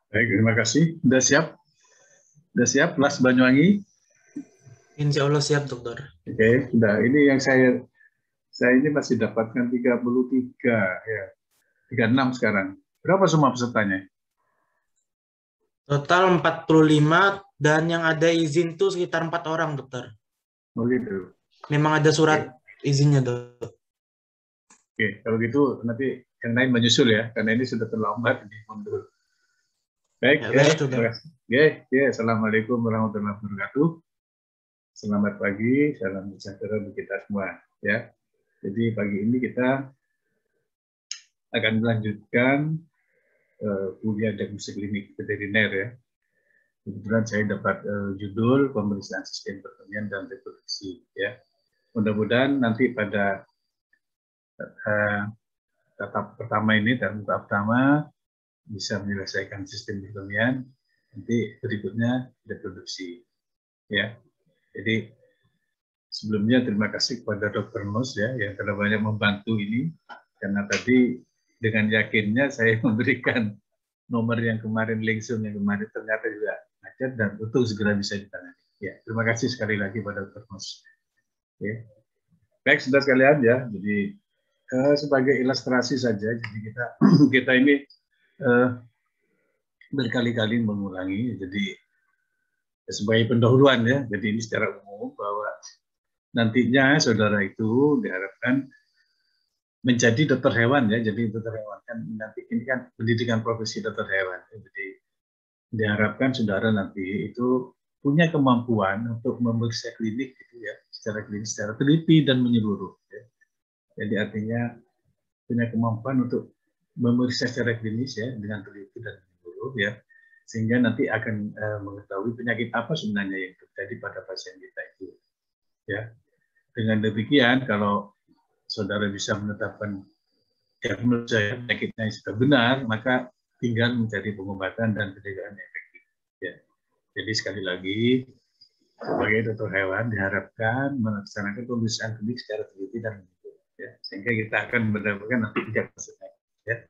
Baik, terima kasih. Sudah siap? Sudah siap, Las Banyuwangi? Insya Allah siap, dokter. Oke, sudah. Ini yang saya ini masih dapatkan 33, ya. 36 sekarang. Berapa semua pesertanya? Total 45 dan yang ada izin tuh sekitar 4 orang, dokter. Oh gitu. Memang ada surat Oke, izinnya, dok. oke. Kalau gitu nanti yang lain menyusul ya, karena ini sudah terlambat di mundur. Baik, Ya, ya. baik, Terima dokter. kasih. Oke, ya. Assalamualaikum warahmatullahi wabarakatuh. Selamat pagi, salam sejahtera untuk kita semua. Ya. Jadi pagi ini kita akan melanjutkan kuliah diagnostik klinik veteriner ya. Kebetulan saya dapat judul pemeriksaan sistem pertanian dan reproduksi ya. Mudah-mudahan nanti pada tahap pertama ini dan tahap pertama bisa menyelesaikan sistem pertanian, nanti berikutnya reproduksi ya. Jadi sebelumnya terima kasih kepada Dr. Nus ya yang telah banyak membantu ini, karena tadi dengan yakinnya saya memberikan nomor yang kemarin, langsung yang kemarin ternyata juga macet dan untuk segera bisa ditangani. Ya, terima kasih sekali lagi pada Dr. Mus. Ya. Baik, sudah sekalian ya. Jadi sebagai ilustrasi saja, jadi kita ini berkali-kali mengulangi. Jadi sebagai pendahuluan ya. Jadi ini secara umum bahwa nantinya saudara itu diharapkan menjadi dokter hewan ya. Jadi dokter hewan kan nanti ini kan pendidikan profesi dokter hewan. Jadi diharapkan saudara nanti itu punya kemampuan untuk memeriksa klinik gitu ya, secara klinis, secara teliti dan menyeluruh. Ya. Jadi artinya punya kemampuan untuk memeriksa secara klinis ya dengan teliti dan menyeluruh ya, sehingga nanti akan mengetahui penyakit apa sebenarnya yang terjadi pada pasien kita itu. Ya, dengan demikian kalau saudara bisa menetapkan diagnosa penyakitnya yang sudah benar, maka tinggal mencari pengobatan dan pencegahan efektif. Ya. Jadi sekali lagi, sebagai dokter hewan diharapkan melaksanakan pemeriksaan klinik secara teliti dan menyeluruh, ya, sehingga kita akan mendapatkan nanti diagnosanya. Ya.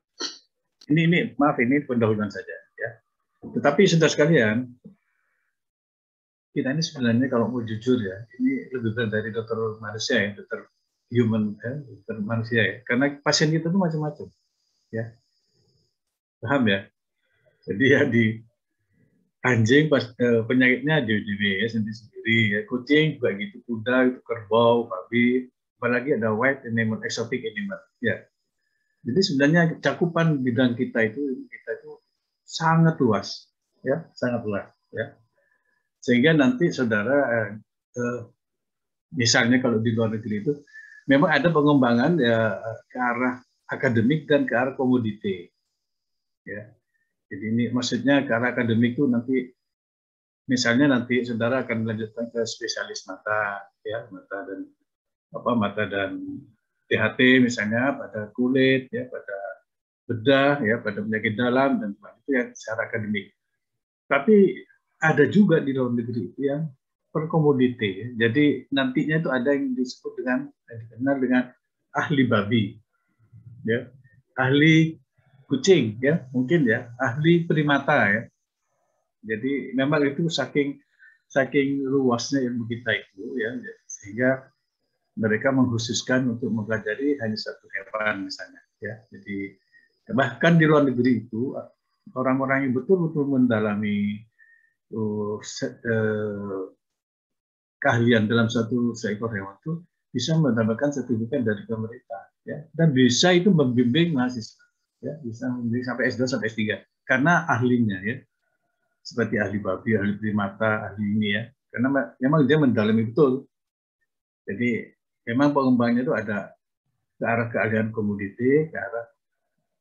Ini maaf ini pendahuluan saja. Ya. Tetapi sudah sekalian, kita ini sebenarnya kalau mau jujur ya, ini lebih berat dari dokter manusia ya, dokter human, ya, dokter manusia ya, karena pasien kita itu macam-macam, ya, paham ya. Jadi ya di anjing pas penyakitnya DWD ya sendiri-sendiri ya, kucing juga gitu, kuda itu, kerbau, babi, apalagi ada white animal, exotic animal ya. Jadi sebenarnya cakupan bidang kita itu sangat luas ya, sangat luas ya. Sehingga nanti saudara misalnya kalau di luar negeri itu memang ada pengembangan ya ke arah akademik dan ke arah komoditi ya. Jadi ini maksudnya ke arah akademik itu nanti misalnya nanti saudara akan melanjutkan ke spesialis mata, ya mata dan THT misalnya pada kulit, ya pada bedah, ya pada penyakit dalam dan itu yang secara akademik. Tapi ada juga di dalam negeri itu yang per komoditi. Ya. Jadi nantinya itu ada yang disebut dengan dikenal dengan ahli babi, ya ahli kucing, ya mungkin ya ahli primata ya. Jadi memang itu saking luasnya ilmu kita itu ya, sehingga mereka mengkhususkan untuk mempelajari hanya satu hewan misalnya ya. Jadi bahkan di luar negeri itu orang-orang yang betul-betul mendalami keahlian dalam satu seekor hewan itu bisa mendapatkan sertifikat dari pemerintah ya, dan bisa itu membimbing mahasiswa ya, bisa membimbing sampai S2 sampai S3 karena ahlinya ya, seperti ahli babi, ahli primata, ahli ini ya, karena memang dia mendalami betul. Jadi memang pengembangannya itu ada ke arah keahlian komoditi, ke arah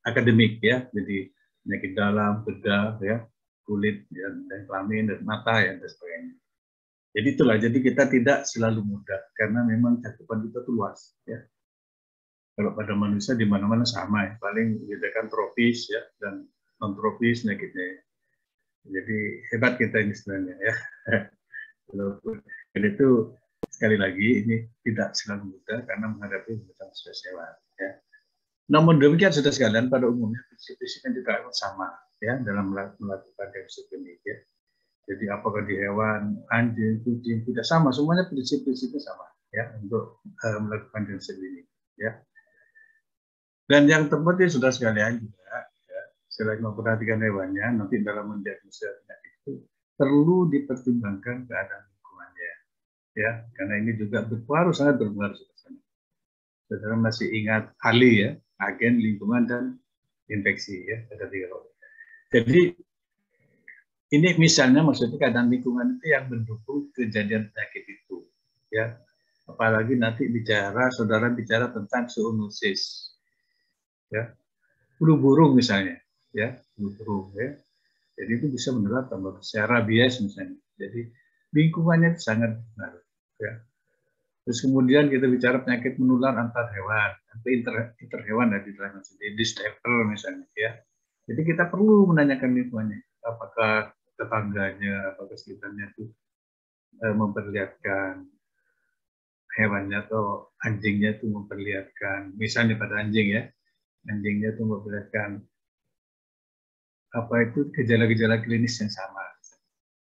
akademik ya, jadi penyakit dalam, bedah ya, kulit ya, dan kelamin dan mata ya dan sebagainya. Jadi itulah, jadi kita tidak selalu mudah karena memang cakupan kita tuh luas ya. Kalau pada manusia di mana-mana sama ya, paling bedakan tropis ya dan non tropis penyakitnya. Jadi hebat kita ini sebenarnya ya. Dan itu sekali lagi ini tidak selalu mudah karena menghadapi kebutuhan spesial ya. Namun demikian sudah sekalian pada umumnya prinsip-prinsipnya juga sama ya dalam melakukan diagnosis klinik ya. Jadi apakah di hewan, anjing, kucing, tidak sama, semuanya prinsip-prinsipnya sama ya untuk melakukan diagnosis klinik ya. Dan yang terpenting sudah sekalian juga ya, selain memperhatikan hewannya, nanti dalam mendiagnosis penyakit itu perlu dipertimbangkan keadaan lingkungannya ya, karena ini juga berpengaruh, sangat berpengaruh. Saudara masih ingat ALI ya, agen lingkungan dan infeksi ya, ada 3 orang. Jadi ini misalnya maksudnya keadaan lingkungan itu yang mendukung kejadian penyakit itu ya. Apalagi nanti saudara bicara tentang zoonosis ya, flu burung misalnya ya, flu burung ya. Jadi itu bisa menular tambah rabies misalnya. Jadi lingkungannya itu sangat berpengaruh ya. Terus kemudian kita bicara penyakit menular antar hewan, atau inter hewan ya, di stapler misalnya ya. Jadi kita perlu menanyakan lingkungannya, apakah tetangganya, apakah sekitarnya itu memperlihatkan hewannya atau anjingnya itu memperlihatkan, misalnya pada anjing ya, anjingnya itu memperlihatkan apa itu gejala-gejala klinis yang sama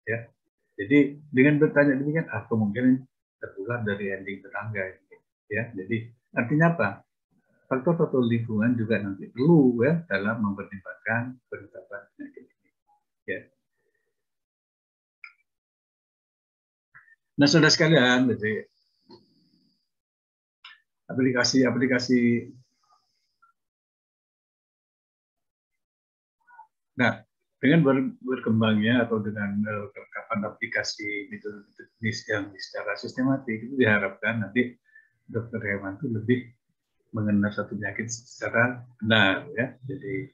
ya. Jadi dengan bertanya demikian, kemungkinan tertular dari anjing tetangga ya. Jadi artinya apa? Faktor-faktor lingkungan juga nanti perlu ya dalam mempertimbangkan penetapan penyakit ini ya. Nah, saudara sekalian, jadi aplikasi. Nah, dengan berkembangnya atau dengan kelengkapan aplikasi metode yang secara sistematik, itu diharapkan nanti dokter hewan itu lebih mengenal satu penyakit secara benar ya. Jadi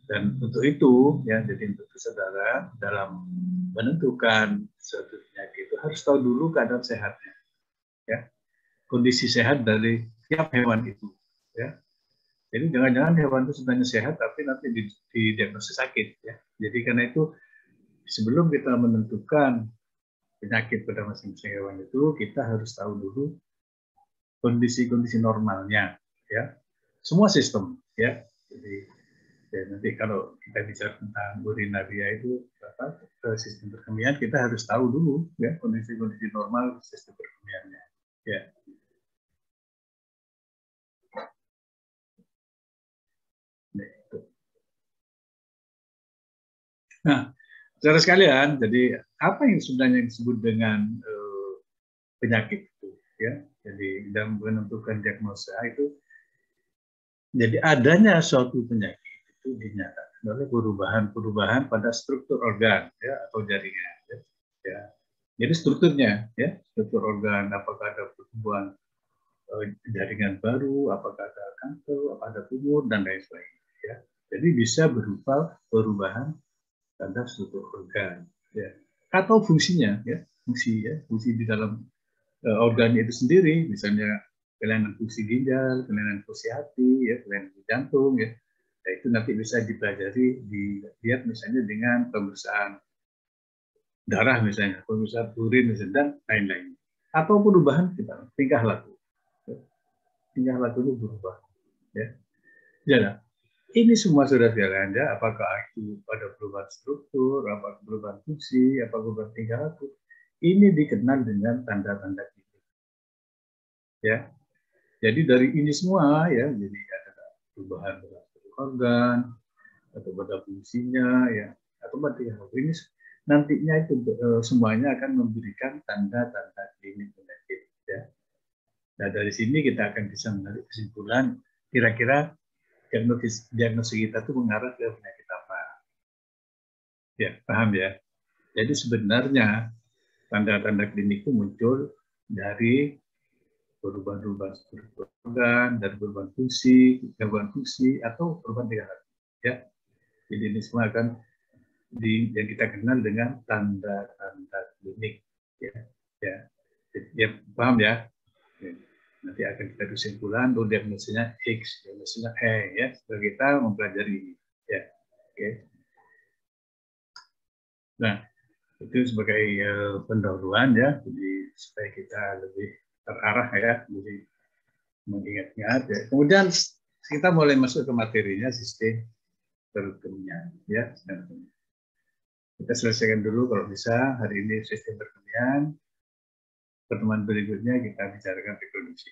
dan untuk itu ya, jadi untuk saudara dalam menentukan suatu penyakit itu harus tahu dulu keadaan sehatnya ya, kondisi sehat dari tiap hewan itu ya. Jadi jangan-jangan hewan itu sebenarnya sehat tapi nanti didiagnosis sakit ya. Jadi karena itu sebelum kita menentukan penyakit pada masing-masing hewan itu, kita harus tahu dulu kondisi-kondisi normalnya ya, semua sistem ya. Jadi ya, nanti kalau kita bicara tentang urinaria itu sistem perkemian, kita harus tahu dulu ya kondisi-kondisi normal sistem perkemiannya ya. Nah, saudara sekalian, jadi apa yang sebenarnya disebut dengan penyakit itu ya. Jadi dalam menentukan diagnosa itu, jadi adanya suatu penyakit itu dinyatakan oleh perubahan pada struktur organ ya atau jaringan ya. Jadi strukturnya ya, struktur organ, apakah ada pertumbuhan jaringan baru, apakah ada kanker, apakah ada tumor dan lain sebagainya ya. Jadi bisa berupa perubahan pada struktur organ ya, atau fungsinya ya, fungsi di dalam organ itu sendiri, misalnya kelainan fungsi ginjal, kelainan fungsi hati ya, kelainan jantung ya. Nah, itu nanti bisa dipelajari, dilihat misalnya dengan pemeriksaan darah misalnya, pemeriksaan urin misalnya, dan lain-lain. Atau perubahan tingkah laku, tingkah lakunya berubah ya. Ya, ini semua sudah sekalian ya, apakah itu pada perubahan struktur, apakah perubahan fungsi, apakah perubahan tingkah laku, ini dikenal dengan tanda-tanda klinis. Ya, jadi dari ini semua ya, jadi ada perubahan pada organ atau pada fungsinya ya, atau pada tingkah laku, ini nantinya itu semuanya akan memberikan tanda-tanda klinis penyakit ya. Nah, dari sini kita akan bisa menarik kesimpulan kira-kira diagnosis kita itu mengarah ke penyakit apa. Ya, paham ya? Jadi sebenarnya tanda-tanda klinik itu muncul dari perubahan-perubahan struktur organ, dari perubahan fungsi, gangguan fungsi, atau perubahan tingkah laku. Ya, jadi ini semua akan yang kita kenal dengan tanda-tanda klinik. Ya, ya, paham ya? Nanti akan kita kesimpulan, diagnosisnya X, diagnosisnya E, ya. Setelah kita mempelajari ini, ya. Oke. Nah, itu sebagai pendahuluan ya, jadi supaya kita lebih terarah ya, jadi mengingat-ingat ya. Kemudian kita mulai masuk ke materinya, sistem perut kemihan, ya. Kita selesaikan dulu kalau bisa hari ini sistem perkemihan. Pertemuan berikutnya kita bicarakan reproduksi.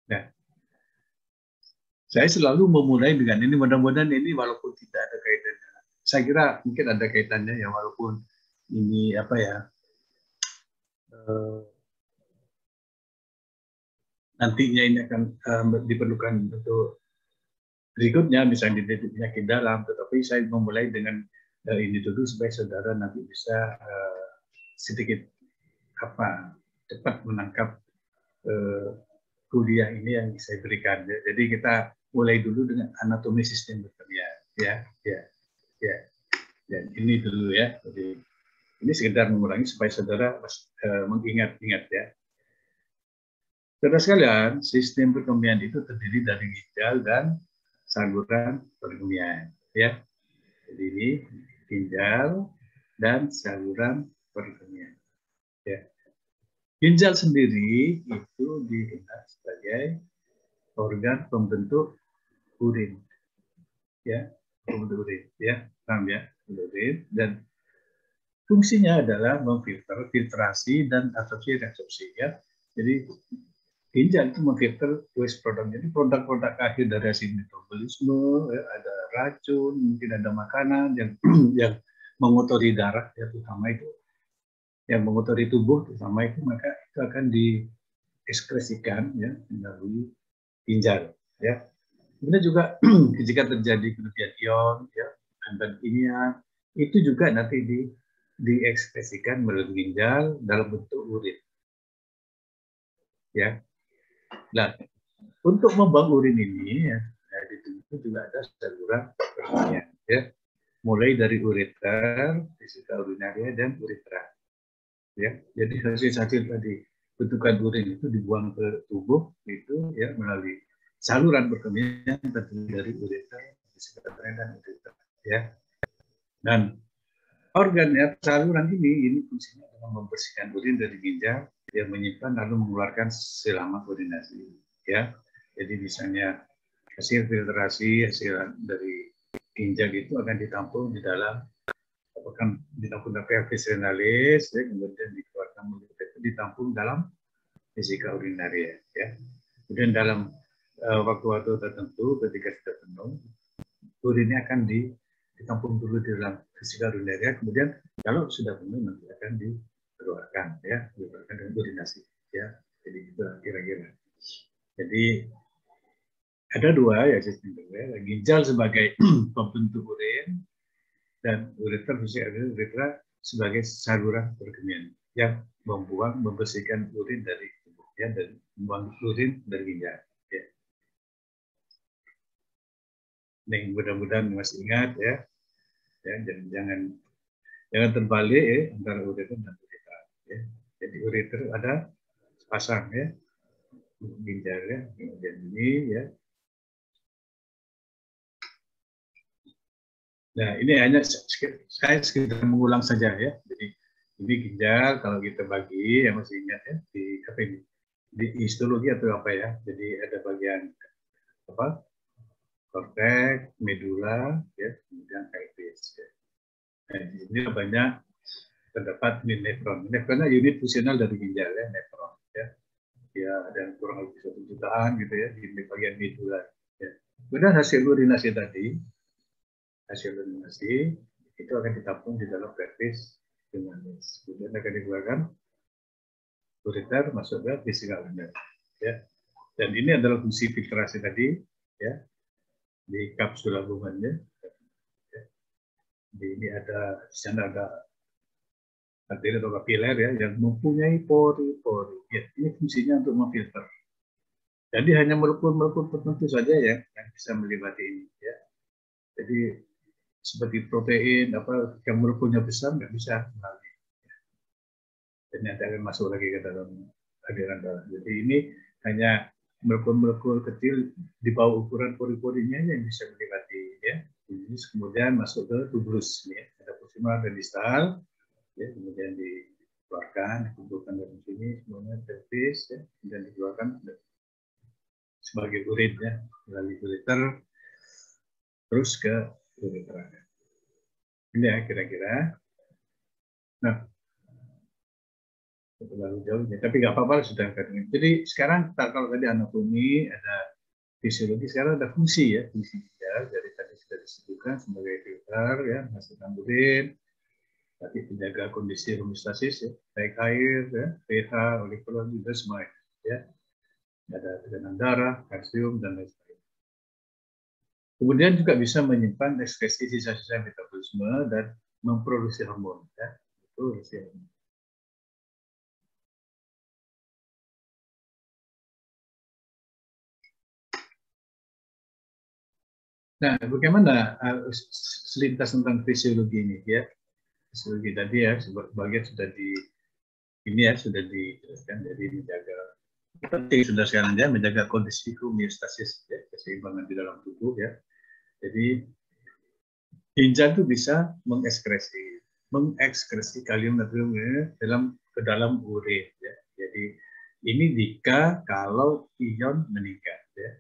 Nah, saya selalu memulai dengan ini, mudah-mudahan ini walaupun tidak ada kaitannya. Saya kira mungkin ada kaitannya ya, walaupun ini apa ya, nantinya ini akan diperlukan untuk berikutnya, misalnya di penyakit dalam, tetapi saya memulai dengan ini dulu supaya saudara nanti bisa sedikit cepat menangkap kuliah ini yang saya berikan. Jadi kita mulai dulu dengan anatomi sistem perkemihan, ya. Ini dulu ya. Jadi ini sekedar mengulangi supaya saudara mengingat-ingat ya. Saudara sekalian, sistem perkemihan itu terdiri dari ginjal dan saluran perkemihan, ya. Jadi ini ginjal dan saluran perkemihan. Ya. Ginjal sendiri itu dikenal sebagai organ pembentuk urin, ya, pembentuk urin, ya, paham ya, urin, dan fungsinya adalah memfilter, filtrasi dan absorpsi reabsorpsi, ya. Jadi ginjal itu memfilter waste product. Jadi produk-produk akhir dari hasil metabolisme, ya, ada racun, mungkin ada makanan yang yang mengotori darah, ya, terutama itu, yang mengotori tubuh, terutama itu, maka itu akan diekskresikan ya melalui ginjal. Ya. Kemudian juga jika terjadi kelebihan ion, ya, dan kimia, itu juga nanti diekspresikan melalui ginjal dalam bentuk urin. Ya. Nah, untuk membuang urin ini, ya, di tubuh juga ada saluran perkemihan, ya, mulai dari ureter, vesika urinaria, dan uretra. Ya, jadi hasil-hasil tadi bentukan urin itu dibuang ke tubuh itu ya melalui saluran perkemihan terdiri dari ureter, vesika urinaria, dan uretra. Ya, dan organnya saluran ini fungsinya adalah membersihkan urin dari ginjal yang menyimpan lalu mengeluarkan selama urinasi. Ya, jadi misalnya hasil filtrasi, hasil dari ginjal itu akan ditampung di dalam, akan ditampung dalam pelvis renalis, ya, kemudian dikeluarkan ditampung dalam vesika urinaria. Ya. Kemudian dalam waktu-waktu tertentu ketika sudah penuh, urinnya akan ditampung dulu di dalam vesika urinaria, kemudian kalau sudah penuh nanti akan dikeluarkan, ya, dikeluarkan dengan urinasi. Ya. Jadi itu kira-kira. Jadi ada dua ya sistem perkemihan, ginjal sebagai pembentuk urin dan ureter, uretra sebagai saluran perkemihan yang membersihkan urin dari tubuh, ya, dan membuang urin dari ginjal. Ya. Nih, mudah-mudahan masih ingat ya, ya, jangan terbalik ya antara ureter dan uretra. Ya. Jadi ureter ada sepasang ya, ginjal ya, kemudian ini ya. Nah, ini hanya saya sekedar mengulang saja ya. Jadi ini ginjal kalau kita bagi, yang masih ingat ya, di apa ini? Di histologi atau apa ya? Jadi ada bagian apa? Korteks, medula, ya, kemudian pelvis. Ya. Nah, ini banyak terdapat nefron. Nefronnya unit fungsional dari ginjal ya, nefron. Ya, ya ada kurang lebih 1 jutaan gitu ya di bagian medula. Ya. Kemudian hasil urinasi tadi, itu akan ditampung di dalam pelvis renalis. Kemudian akan dikeluarkan ureter masuk ke vesika urinaria. Ya. Dan ini adalah fungsi filtrasi tadi, ya, di kapsul lambungannya. Ya. Jadi ini ada di sana ada arteri atau kapiler ya yang mempunyai pori-pori. Ya, ini fungsinya untuk memfilter. Jadi hanya molekul-molekul tertentu saja ya yang bisa melewati ini. Ya. Jadi seperti protein apa yang molekulnya besar nggak bisa melalui. Dan nanti akan masuk lagi ke dalam aliran darah. Jadi ini hanya molekul-molekul kecil di bawah ukuran pori-porinya yang bisa melewati ya. Ini kemudian masuk ke tubulus ya. Ada proximal dan distal ya, kemudian dikeluarkan, dikumpulkan dari sini semuanya pelvis ya, kemudian dikeluarkan sebagai urin ya, melalui ureter terus ke uretra. Ini ya kira-kira. Nah, terlalu jauh ya, tapi nggak apa-apa sudah ketemu. Jadi sekarang kalau tadi anatomi, ada fisiologi, sekarang ada fungsi ya, fungsi ya. Jadi tadi sudah disebutkan sebagai filter ya, menghasilkan urin, tapi menjaga kondisi homeostasis ya, baik air ya, pH, oleh juga semua ya. Ada tekanan darah, kalsium dan lain sebagainya. Kemudian juga bisa menyimpan ekskresi sisa-sisa metabolisme dan memproduksi hormon ya. Itu hormon. Nah, bagaimana selintas tentang fisiologi ini ya? Fisiologi tadi ya, sebagian sudah sudah dijelaskan, jadi menjaga penting sudah sekarang ya, menjaga kondisi homeostasis ya, keseimbangan di dalam tubuh ya. Jadi ginjal itu bisa mengekskresi kalium natrium ya, ke dalam urin ya. Jadi ini jika kalau ion meningkat ya,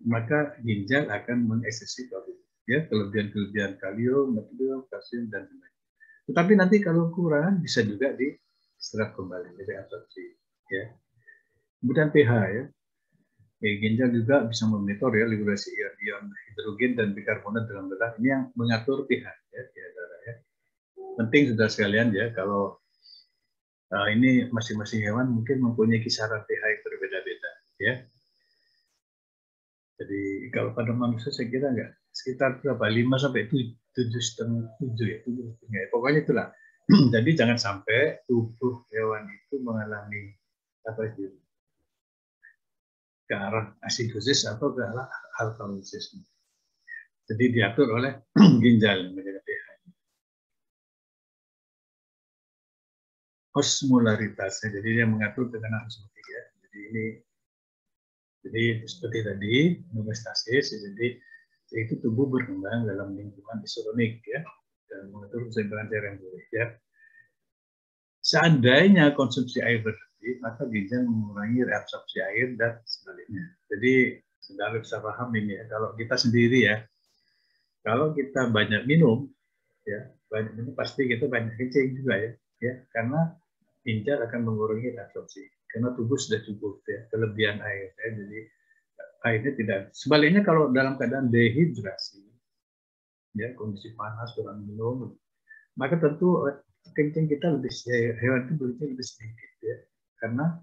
maka ginjal akan mengekskresi kalium ya, kelebihan kalium, natrium, kalsium dan sebagainya. Tetapi nanti kalau kurang bisa juga diserap kembali, jadi absorpsi ya. Kemudian pH ya. Ginjal juga bisa memonitor ya regulasi ion hidrogen dan bikarbonat dalam darah. Ini yang mengatur pH ya, pH darah ya. Penting sudah sekalian ya, kalau ini masing-masing hewan mungkin mempunyai kisaran pH yang berbeda-beda ya. Jadi kalau pada manusia saya kira enggak sekitar berapa 5 sampai 7,5 ya, 7 ya. Pokoknya itulah. Jadi jangan sampai tubuh hewan itu mengalami apa itu ke arah asidosis atau ke arah alkalosis. Jadi diatur oleh ginjal menjaga pH. Osmolaritasnya, jadi dia mengatur tekanan osmotik ya. Jadi seperti tadi homeostasis, jadi itu tubuh berkembang dalam lingkungan isotonik ya, dan mengatur keseimbangan cairan tubuh ya. Seandainya konsumsi air berlebih, maka ginjal mengurangi reabsorpsi air dan sebaliknya. Jadi saudara bisa paham ini ya, kalau kita sendiri ya, kalau kita banyak minum, ya banyak minum pasti kita banyak kencing juga ya, karena ginjal akan mengurangi reabsorpsi, karena tubuh sudah cukup ya, kelebihan air ya, jadi airnya tidak. Sebaliknya kalau dalam keadaan dehidrasi, ya kondisi panas kurang minum, maka tentu kencing kita hewan itu lebih sedikit ya, karena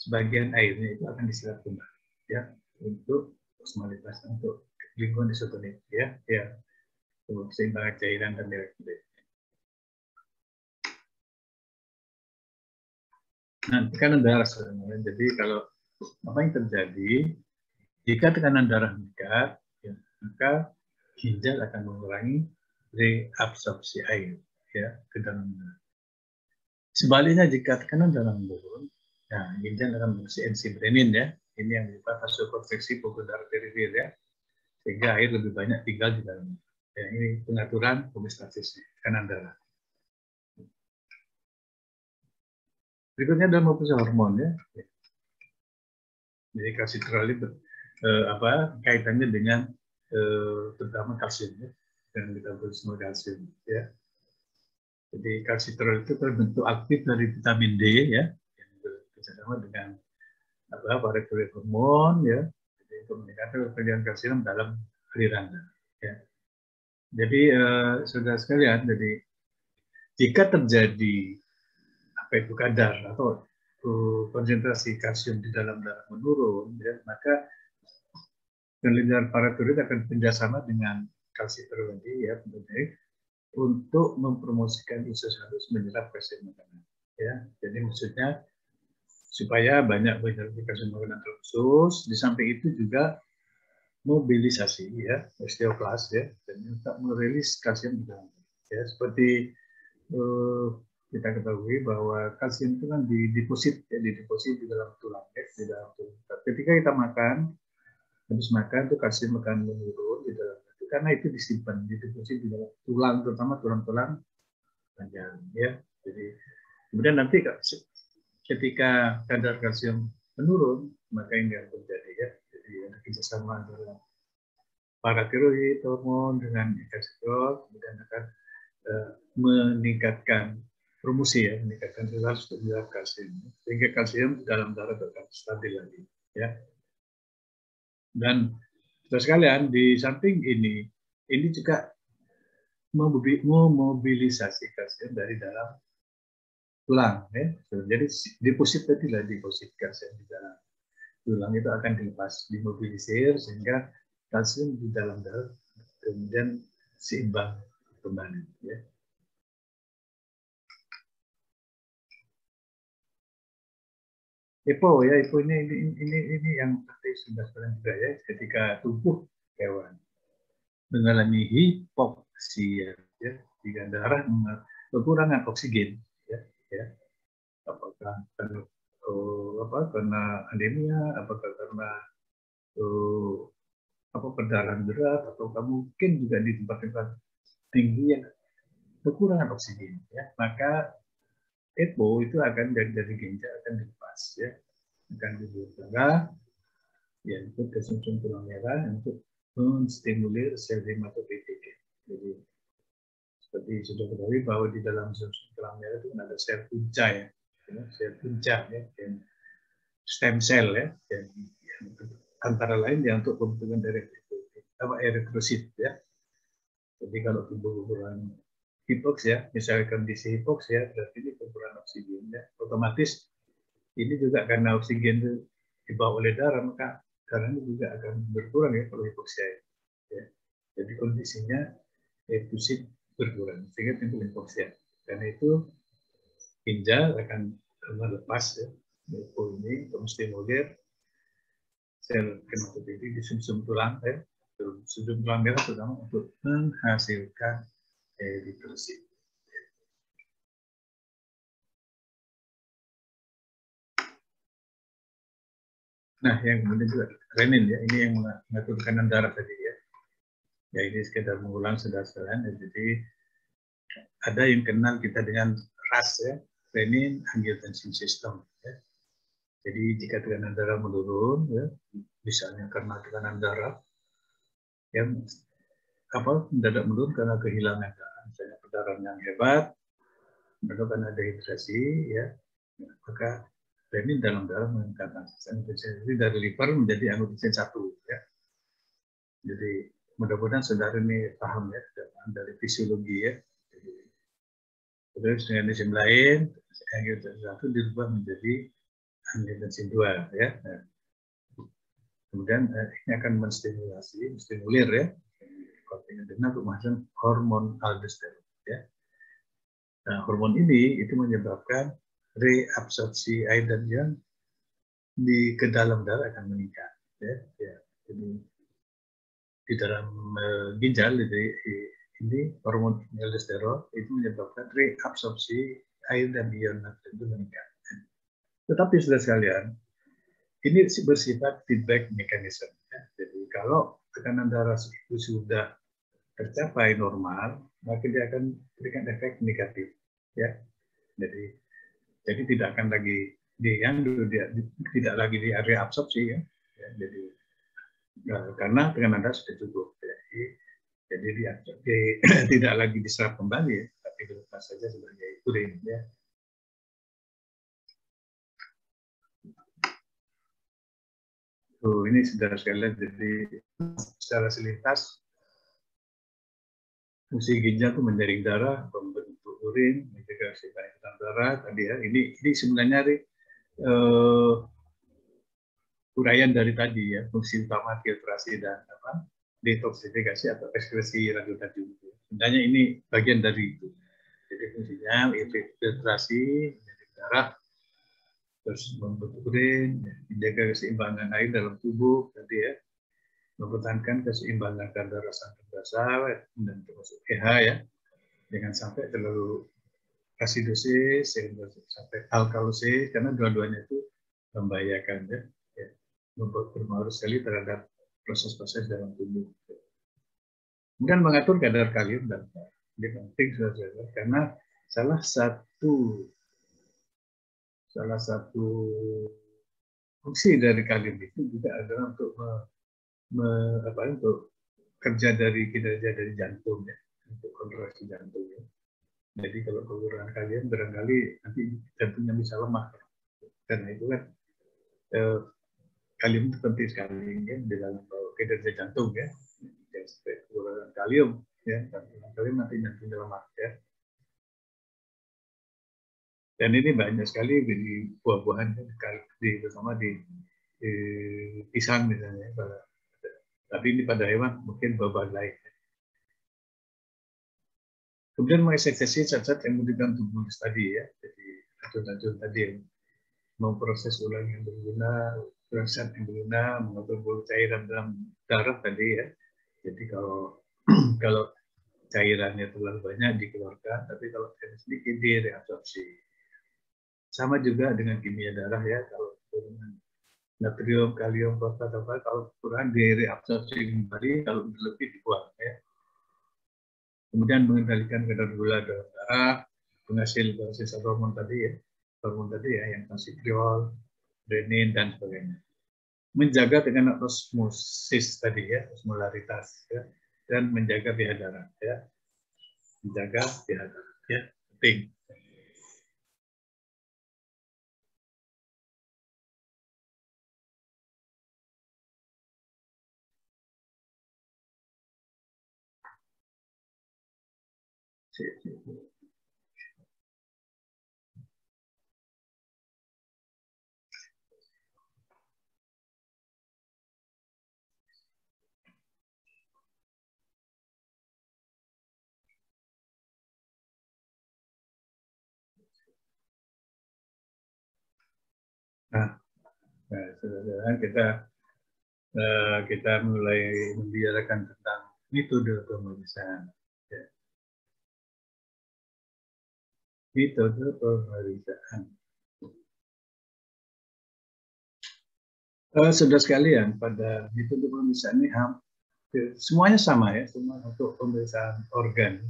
sebagian airnya itu akan diserap kembali ya untuk osmolitas, untuk lingkungan isotonik ya, untuk keseimbangan cairan dan elektrolit. Nah, tekanan darah sebenarnya. Jadi kalau apa yang terjadi jika tekanan darah meningkat, ya, maka ginjal akan mengurangi reabsorpsi air ya ke dalam darah. Sebaliknya jika tekanan darah menurun, nah ginjal akan memproduksi enzim renin ya. Ini yang berupa vasokonstriksi pembuluh darah perifer ya, sehingga air lebih banyak tinggal di dalamnya. Ya, ini pengaturan homeostasis tekanan darah. Berikutnya adalah memproduksi hormon ya. Jadi kalsitrol itu kaitannya dengan terutama kalsium ya, dan metabolisme kalsium ya. Jadi kalsitrol itu terbentuk aktif dari vitamin D ya, yang bekerjasama dengan paruvaris hormon ya. Jadi untuk meningkatkan pekerjaan kalsium dalam aliran darah. Ya. Jadi saudara sekalian, jadi jika terjadi kadar atau konsentrasi kalsium di dalam darah menurun, ya, maka penelitian paruvaris akan kerjasama dengan kalsitrol ya, untuk mempromosikan isosalus menyerap kalsium makanan. Ya, jadi maksudnya supaya banyak kalsium makanan khusus. Di samping itu juga mobilisasi ya, osteoklas ya, dan untuk merilis kalsium di dalam. Ya, seperti kita ketahui bahwa kalsium itu kan dideposit di dalam tulang ya, di dalam tulang. Ketika kita makan, habis makan itu kalsium akan menurun di dalam itu karena itu disimpan, dideposit di dalam tulang, terutama tulang-tulang panjang ya. Jadi kemudian nanti ketika kadar kalsium menurun, maka ini yang terjadi ya. Jadi ada kerjasama antara paratiroid hormon dengan ikat kemudian akan meningkatkan promosi ya, meningkatkan relasi untuk menyerap kalsium, sehingga kalsium di dalam darah akan stabil lagi ya. Dan sekalian di samping ini juga memobilisasi kalsium dari dalam tulang ya. Jadi deposit tadilah deposit kalsium di dalam tulang itu akan dilepas, dimobilisir sehingga kalsium di dalam darah kemudian seimbang kembali ya. EPO ya, EPO ini yang penting sudah juga ya, ketika tubuh hewan mengalami hipoksia ya, jika darah kekurangan oksigen ya, apakah karena anemia, apakah karena perdarahan berat, atau mungkin juga di tempat-tempat tinggi yang kekurangan oksigen ya, maka EPO itu akan dari ginjal akan dilepas ya, akan dibuka ya, untuk ke sumsum tulang merah untuk menstimulir sel hematopoietik. Jadi seperti sudah ketahui bahwa di dalam sumsum tulang merah itu ada sel punca ya, sel punca ya, dan stem cell ya, yang antara lain yang untuk pembentukan eritrosit ya. Jadi kalau tubuh kurang hipoks ya, misalnya kondisi hipoks ya, berarti ini kekurangan oksigen ya, otomatis ini juga karena oksigen itu dibawa oleh darah, maka darahnya juga akan berkurang ya kalau hipoksia ya. Jadi kondisinya defisit berkurang sehingga timbul hipoksia. Karena itu ginjal akan melepas ya, EPO ini untuk menstimulir sel hematopoietik di sumsum tulang ya, sumsum tulang merah terutama untuk menghasilkan eritrosit. Nah, yang kemudian juga renin ya, ini yang mengatur tekanan darah tadi ya. Ya ini sekedar mengulang saudara-saudara. Jadi ada yang kenal kita dengan RAS ya, renin angiotensin system. Ya. Jadi jika tekanan darah menurun, ya, misalnya karena tekanan darah yang mendadak menurun karena kehilangan darah, misalnya perdarahan yang hebat, atau karena dehidrasi, ya, maka renin dalam darah meningkat. Jadi dari liver menjadi angiotensin 1 ya. Jadi mudah-mudahan saudara ini paham ya dari fisiologi ya. Terus dengan enzim lain, angiotensin 1 dirubah menjadi angiotensin 2 ya. Nah, kemudian ini akan menstimulir ya, dengan untuk menghasilkan hormon aldosteron ya. Nah, hormon ini itu menyebabkan reabsorpsi air dan yang ke dalam darah akan meningkat ya. Jadi di dalam ginjal ini hormon aldosteron itu menyebabkan reabsorpsi air dan ion natrium itu meningkat. Tetapi sudah sekalian, ini bersifat feedback mekanisme. Ya. Jadi kalau tekanan darah itu sudah tercapai normal, maka dia akan berikan efek negatif. Ya. Jadi tidak akan lagi tidak lagi di area absorpsi ya. Jadi karena tekanan darah sudah cukup. Jadi tidak lagi diserap kembali, ya, tapi dilepas saja sebagai urin. Ya. Ini saudara sekalian, jadi secara selintas fungsi ginjal itu menjaring darah, membentuk urin, menjaga keseimbangan darah tadi ya. Ini sebenarnya uraian dari tadi ya, fungsi utama filtrasi dan detoksifikasi atau ekskresi radiotadium. Sebenarnya ini bagian dari itu. Jadi fungsinya filtrasi, menjaring darah, terus membentuk urin, menjaga keseimbangan air dalam tubuh tadi ya, mempertahankan keseimbangan kadar asam basa dan termasuk pH ya, jangan sampai terlalu asidosis sampai alkalosis, karena dua-duanya itu membahayakan ya, berpengaruh sekali terhadap proses-proses dalam tubuh. Kemudian mengatur kadar kalium dan ini penting karena salah satu fungsi dari kalium itu juga adalah untuk untuk kerja dari kinerja dari jantung ya, untuk kontraksi jantung ya. Jadi kalau kekurangan kalium barangkali nanti jantungnya bisa lemah. Karena itu kan kalium itu penting sekali ya dalam kinerja jantung ya. Jangan sampai kekurangan kalium ya, kalium nanti jantungnya lemah ya. Dan ini banyak sekali di buah-buahan terutama di pisang misalnya. Tapi ini pada hewan mungkin buah-buahan lain. Kemudian mengeksekusi zat-zat yang memberikan tubuh tadi ya, jadi racun-racun tadi yang memproses ulang yang berguna, zat yang berguna, mengatur cairan dalam darah tadi ya. Jadi kalau kalau cairannya terlalu banyak dikeluarkan, tapi kalau cairan sedikit direabsorpsi. Sama juga dengan kimia darah ya, kalau natrium, kalium, fosfat, kalau kurang direabsorpsi kembali, kalau lebih dibuang ya. Kemudian mengendalikan kadar gula dalam darah, penghasil hormon tadi ya, yang kalsitriol, renin dan sebagainya. Menjaga dengan osmosis tadi ya, osmolaritas ya, dan menjaga pH darah ya, menjaga pH darah ya, penting. Nah, saudara-saudara, kita mulai membicarakan tentang metode pemeriksaan. Ya. Metode pemeriksaan. Saudara sekalian, pada metode pemeriksaan ini semuanya sama ya, semua untuk pemeriksaan organ.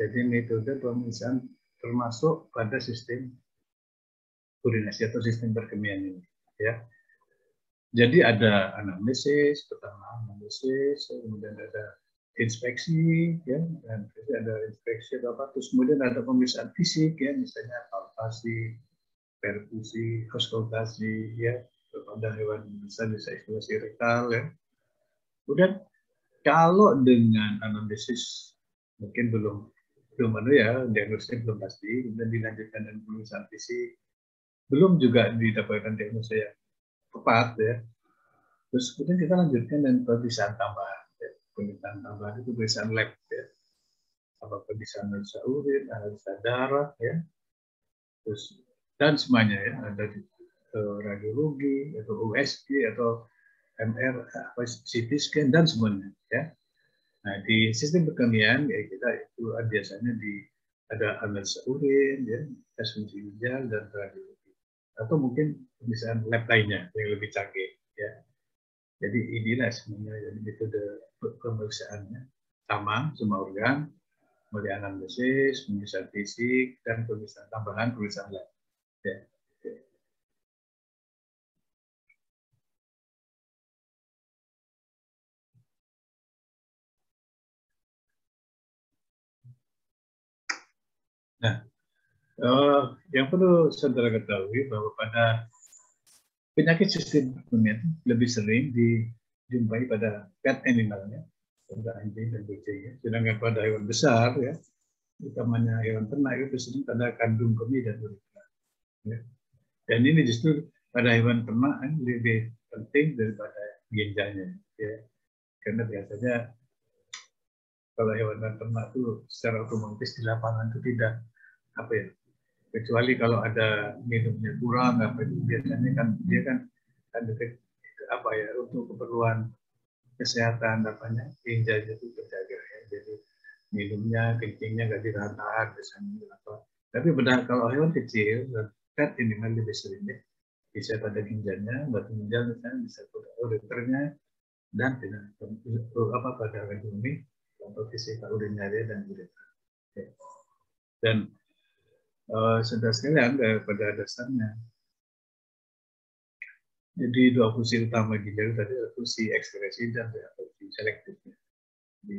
Jadi metode pemeriksaan termasuk pada sistem urinasi atau sistem perkemian ini. Ya. Jadi ada anamnesis, pertama anamnesis, kemudian ada inspeksi, ya, dan ada inspeksi apa, terus kemudian ada pemeriksaan fisik, ya, misalnya palpasi, perkusi, auskultasi, ya, pada hewan bisa eksplorasi rektal, ya. Kemudian kalau dengan anamnesis mungkin belum ya, diagnosisnya belum pasti, kemudian dilanjutkan dengan pemeriksaan fisik, belum juga didapatkan diagnosis yang tepat, ya. Terus kemudian kita lanjutkan dengan pemeriksaan tambahan. Ya. Pemeriksaan tambahan itu pemeriksaan lab, ya. Apa pemeriksaan analisa urin, analisa darah, ya. Terus dan semuanya ya, ada radiologi atau USG atau MR, CT scan dan semuanya, ya. Nah, di sistem perkemian ya kita itu biasanya ada analisa urin, ya, tes fungsi ginjal dan radiologi. Atau mungkin pemeriksaan lab lainnya yang lebih canggih, ya. Jadi inilah sebenarnya jadi metode pemeriksaannya sama semua organ, mulai anamnesis, pemeriksaan fisik, dan pemeriksaan tambahan, pemeriksaan lab. Ya. Nah, yang perlu saudara ketahui bahwa pada penyakit sistem perkemian lebih sering dijumpai pada pet animalnya, pada anjing dan kucing. Ya. Sedangkan pada hewan besar, ya, utamanya hewan ternak itu sering pada kandung kemih dan uretra. Ya. Dan ini justru pada hewan ternak lebih penting daripada ginjalnya, ya. Karena biasanya kalau hewan ternak itu secara otomatis di lapangan itu tidak apa ya, kecuali kalau ada minumnya kurang apa itu biasanya kan dia kan apa ya untuk keperluan kesehatan apanya ginjalnya itu terjaga ya, jadi minumnya kencingnya nggak ditahan biasanya apa. Tapi benar kalau hewan kecil pet ini lebih sering ya, bisa pada ginjalnya, batu ginjal misalnya bisa pada ureternya dan tidak apa pada ini atau fisika urinaria dan uretra. Dan saudara sekalian pada dasarnya Jadi dua fungsi utama ginjal tadi adalah fungsi ekskresi dan fungsi selektif. Jadi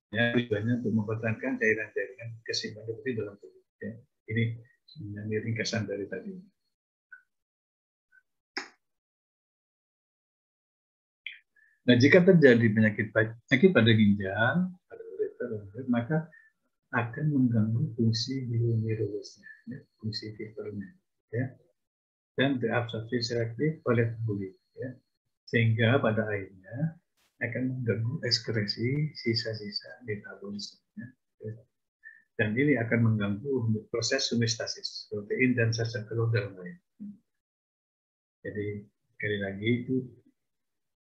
tujuannya untuk mempertahankan cairan-cairan keseimbangan di dalam tubuh. Ya. Ini sebenarnya ringkasan dari tadi. Nah, jika terjadi penyakit pada ginjal, pada ureter, maka akan mengganggu fungsi glomerulusnya, ya, fungsi filternya, ya, dan reabsorpsi selektif oleh tubuh, ya, sehingga pada akhirnya akan mengganggu ekskresi sisa-sisa metabolisme, ya. Dan ini akan mengganggu proses homeostasis protein dan zat telur dalam air. Jadi sekali lagi itu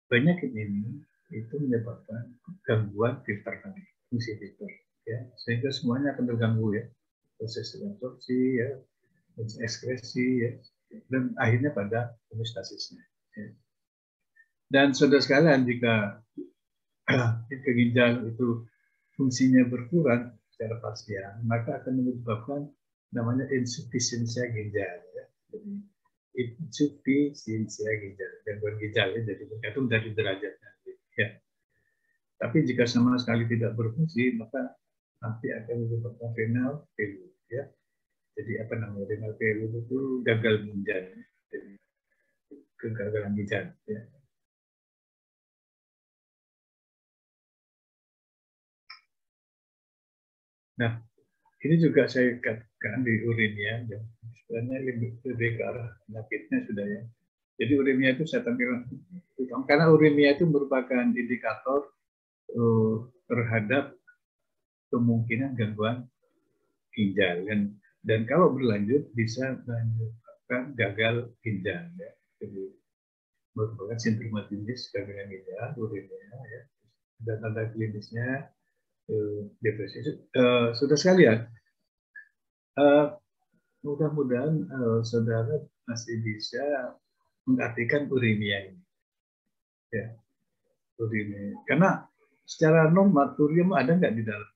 penyakit ini itu menyebabkan gangguan filter tadi, fungsi filter, ya, sehingga semuanya akan terganggu, ya, proses absorpsi, ya, proses ekskresi, ya, dan akhirnya pada homostasisnya. Ya. Dan saudara sekalian, jika ke ginjal itu fungsinya berkurang secara parsial, maka akan menyebabkan namanya insufisiensia ginjal. Ya. Jadi insufisiensia ginjal, gangguan ginjal, ya, jadi tergantung dari derajatnya. Ya. Tapi jika sama sekali tidak berfungsi, maka nanti akan menyebabkan renal failure. Ya. Jadi apa namanya renal failure itu gagal ginjal, jadi kegagalan ginjal. Ya. Nah, ini juga saya katakan di uremia, ya. Sebenarnya lebih ke arah penyakitnya sudah, ya. Jadi uremia itu saya tampilkan karena uremia itu merupakan indikator terhadap kemungkinan gangguan ginjal, dan kalau berlanjut bisa menyebabkan gagal ginjal, ya. Jadi merupakan sindrom klinis gagal ginjal, uremia, ya. Dan tanda klinisnya depresi. Sudah sekalian, mudah-mudahan saudara masih bisa mengartikan uremia ini, ya, uremia. Karena secara normal urium ada nggak di dalam?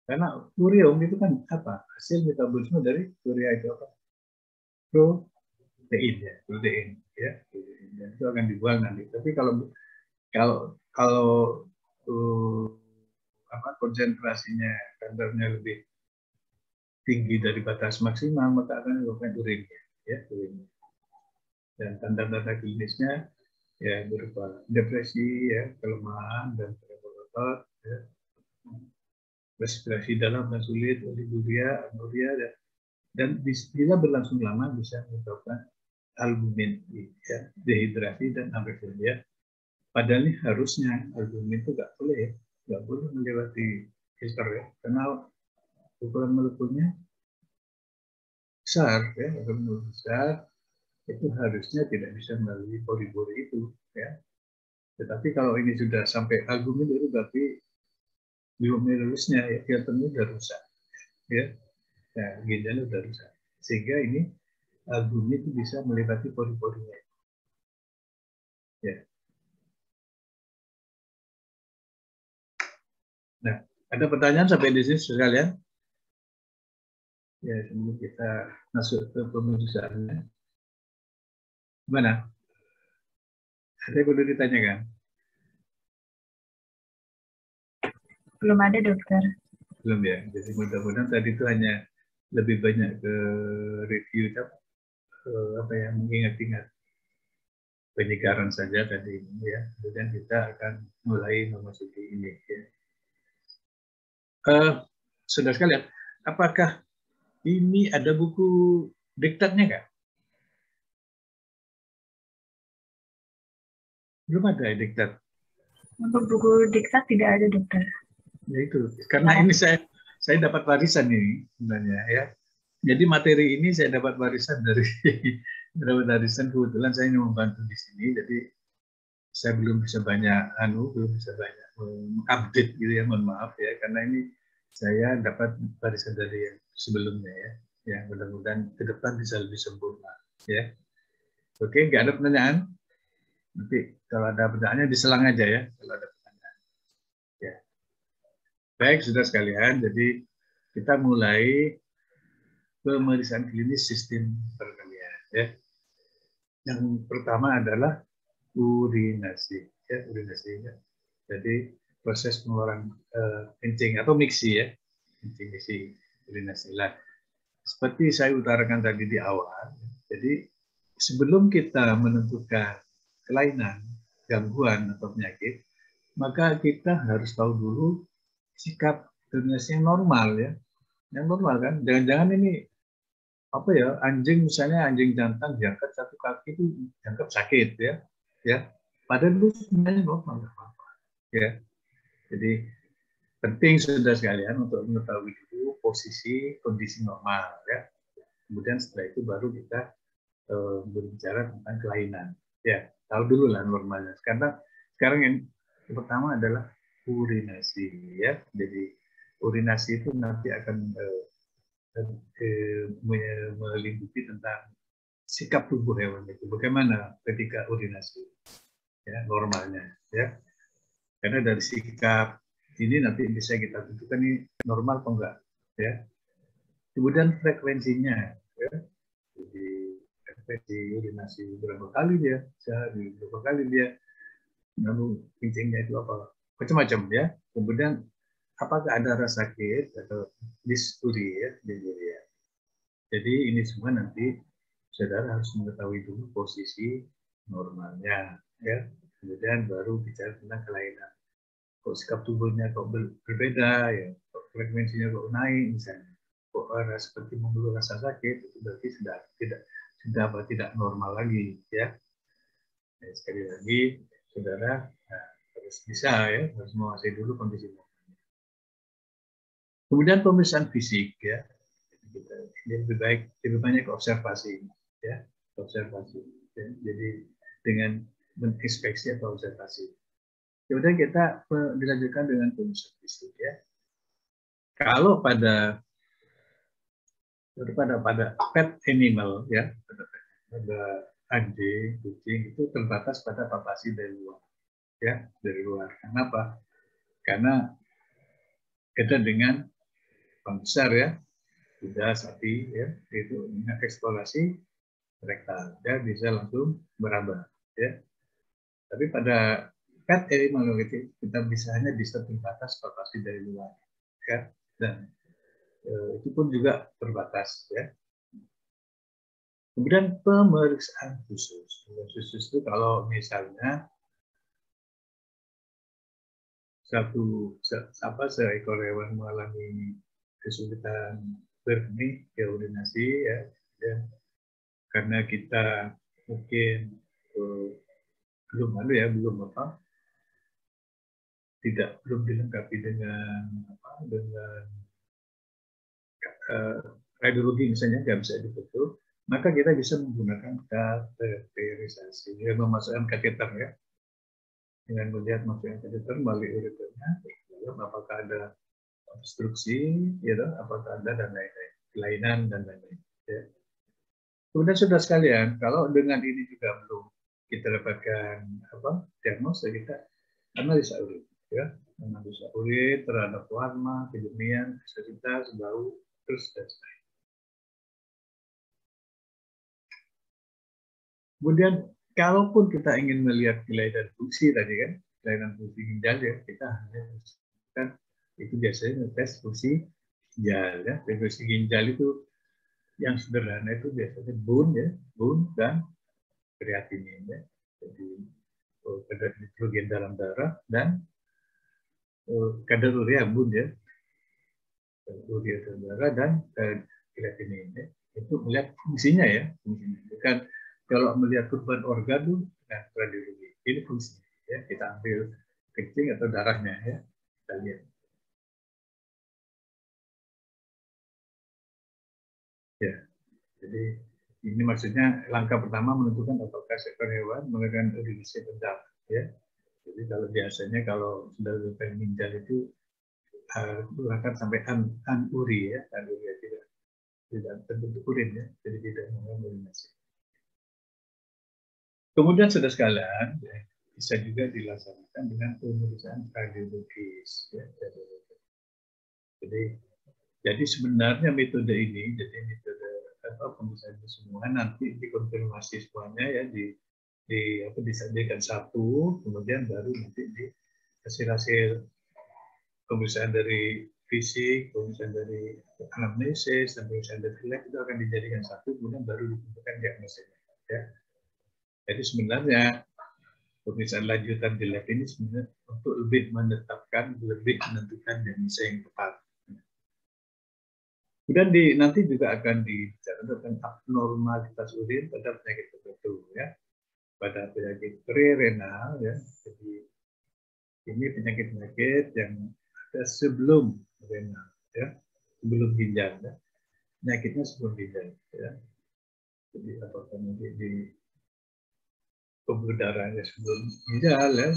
Karena urium itu kan apa? Hasil metabolisme dari urea itu apa? Protein, ya, protein, ya. Dan itu akan dibuang nanti. Tapi kalau kalau konsentrasinya kadarnya lebih tinggi dari batas maksimal, maka akan menyebabkan uremia, ya, uremia. Dan tanda-tanda klinisnya ya berupa depresi, ya, kelemahan dan otot, ya, respirasi dalam dan sulit, oliguria, anuria, dan bila berlangsung lama bisa menyebabkan albumin, ya, dehidrasi dan amfetamina. Padahal ini harusnya albumin itu nggak boleh melewati filter, ya, karena ukuran molekulnya besar, ya, ukuran besar itu harusnya tidak bisa melalui pori-pori itu, ya. Tetapi kalau ini sudah sampai albumin itu berarti glomerulusnya, ya, filternya sudah rusak, ya, nah, ginjalnya sudah rusak, sehingga ini albumin itu bisa melewati pori-porinya, ya. Nah, ada pertanyaan sampai di sini sekalian? Ya, sebelum kita masuk ke pemeriksaannya. Gimana? Ada yang perlu ditanyakan? Belum ada, dokter. Belum, ya. Jadi mudah-mudahan tadi itu hanya lebih banyak ke review, apa ya, mengingat-ingat penyegaran saja tadi, ya. Kemudian kita akan mulai memasuki ini, ya. Saudara sekalian, apakah ini ada buku diktatnya nggak? Belum ada diktat. Untuk buku diktat tidak ada, dokter. Ya itu, karena ini saya dapat warisan ini sebenarnya, ya. Jadi materi ini saya dapat warisan dari kebetulan saya ini membantu di sini, jadi saya belum bisa banyak update gitu, ya, mohon maaf, ya, karena ini saya dapat warisan dari yang sebelumnya, ya. Ya, mudah-mudahan ke depan bisa lebih sempurna, ya. Oke, nggak ada pertanyaan? Nanti kalau ada pertanyaannya diselang aja, ya, kalau ada pertanyaan. Ya. Baik, sudah sekalian, jadi kita mulai pemeriksaan klinis sistem perkalian. Ya. Yang pertama adalah urinasi. Ya, urinasi. Ya. Jadi proses pengeluaran kencing atau miksi ya, kencing urinasi. Lah, seperti saya utarakan tadi di awal, jadi sebelum kita menentukan kelainan, gangguan atau penyakit, maka kita harus tahu dulu sikap urinasi yang normal ya, yang normal kan. Jangan-jangan ini apa ya, anjing misalnya anjing jantan diangkat satu kaki itu dianggap sakit ya, ya. Padahal itu sebenarnya normal ya. Jadi penting saudara sekalian untuk mengetahui dulu posisi kondisi normal ya. Kemudian setelah itu baru kita berbicara tentang kelainan. Ya, tahu dulu lah normalnya. Karena sekarang yang pertama adalah urinasi ya. Jadi urinasi itu nanti akan meliputi tentang sikap tubuh hewan itu. Bagaimana ketika urinasi ya, normalnya ya. Karena dari sikap ini nanti bisa kita tentukan ini normal atau enggak ya. Kemudian frekuensinya ya. Jadi frekuensi urinasi berapa kali dia sehari, berapa kali dia, lalu kencingnya itu apa, macam-macam ya. Kemudian apakah ada rasa sakit atau disturi ya, ya. Jadi ini semua nanti saudara harus mengetahui dulu posisi normalnya ya. Kemudian baru bicara tentang kelainan. Kok sikap tubuhnya kok berbeda ya, kok frekuensinya kok naik misalnya, kok seperti mengeluh rasa sakit, itu berarti tidak normal lagi ya. Nah, sekali lagi saudara harus bisa ya, harus menguasai dulu kondisi normalnya. Kemudian pemeriksaan fisik ya, lebih banyak observasi ya, observasi ya. Jadi dengan menginspeksi atau observasi. Kemudian kita dilanjutkan dengan pemeriksaan fisik ya. Kalau pada pet animal ya, pada anjing, kucing itu terbatas pada papasi dari luar ya, dari luar. Kenapa? Karena kita dengan besar ya, kuda, sapi ya, itu dengan eksplorasi rektal ya, bisa langsung meraba ya. Tapi pada pet animal kita bisa terbatas papasi dari luar ya, dan itu pun juga terbatas ya. Kemudian pemeriksaan khusus. Khusus itu kalau misalnya seekor hewan mengalami kesulitan berkemih, urinasi ya, karena kita mungkin belum dilengkapi dengan radiologi misalnya, nggak bisa dibentuk, maka kita bisa menggunakan kateterisasi, memasukkan kateter ya, dengan melihat masukkan kateter melalui ureternya, apakah ada obstruksi, ya, apakah ada dan lain-lain, kelainan dan lain-lain. Ya. Kemudian saudara sekalian, kalau dengan ini juga belum kita dapatkan diagnosa, kita analisa urin, ya, analisa urin terhadap warna, kejernihan, viscositas, bau, terus dan sebagainya. Kemudian kalaupun kita ingin melihat kelainan fungsi tadi kan, kelainan fungsi ginjal ya, kita hanya kan itu biasanya tes fungsi ginjal ya. Fungsi ginjal itu yang sederhana itu biasanya bone dan kreatinin ya. Jadi kadar nitrogen dalam darah dan kadar urea bone ya. Urea dalam darah dan kreatinin ya. Itu melihat fungsinya ya, fungsinya. Bukan kalau melihat beban organ itu nah, radiologi. Ini fungsinya ya, kita ambil kencing atau darahnya ya, kita lihat. Ya, jadi ini maksudnya langkah pertama menentukan apakah seekor hewan menggunakan urinasi rendah ya. Jadi kalau biasanya kalau sudah berpen ginjal itu bahkan sampai anuri ya, anuri ya, tidak terbentuk urin ya, jadi tidak menggunakan urinasi. Kemudian saudara sekalian ya, bisa juga dilaksanakan dengan pemeriksaan radiologis ya, jadi sebenarnya metode ini, jadi metode pemeriksaan itu semua nanti dikonfirmasi semuanya ya disampaikan satu, kemudian baru nanti di hasil pemeriksaan dari fisik, pemeriksaan dari anamnesis, dan pemeriksaan dari lab itu akan dijadikan satu, kemudian baru ditentukan diagnosisnya. Ya. Jadi sebenarnya pemeriksaan lanjutan di lab ini sebenarnya untuk lebih menentukan diagnosa yang tepat. Kemudian nanti juga akan dibicarakan tentang abnormalitas urin pada penyakit tertentu, ya, pada penyakit prerenal, ya. Jadi ini penyakit-penyakit yang ada sebelum renal, ya, sebelum ginjal, ya. Penyakitnya sebelum ginjal, ya. Jadi apakah nanti di pembuluh darahnya sebelum ginjal, ya,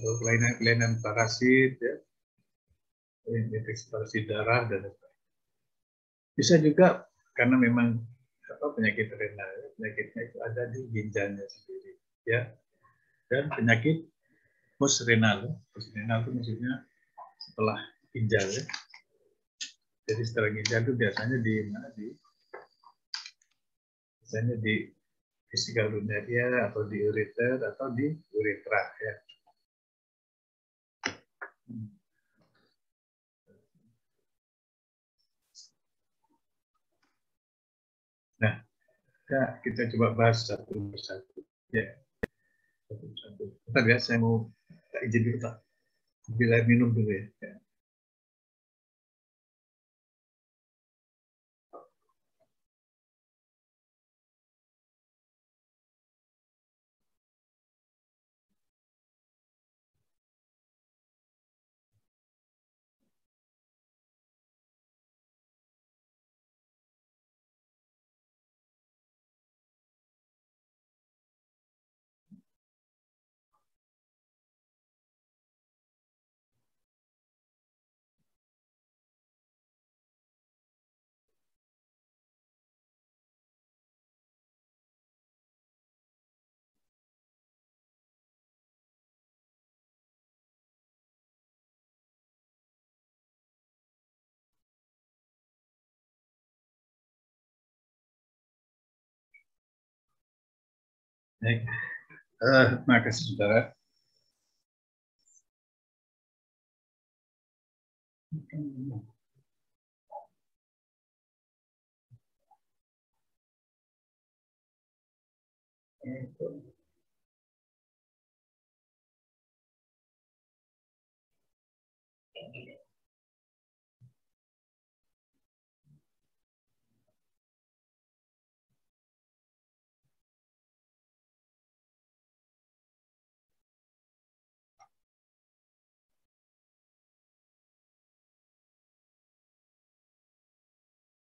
atau kelainan parasit, ya, infeksi parasit darah dan lain-lain. Bisa juga karena memang penyakit renal, penyakitnya itu ada di ginjalnya sendiri, ya. Dan penyakit postrenal, postrenal itu maksudnya setelah ginjal, ya. Jadi setelah ginjal itu biasanya biasanya di vesica urinaria atau di ureter atau di uretra, ya. Nah, kita coba bahas satu persatu, ya. Satu-satu. Bentar ya, saya mau izin dulu, Pak. Ambil air minum dulu, ya. Baik. Terima kasih, saudara.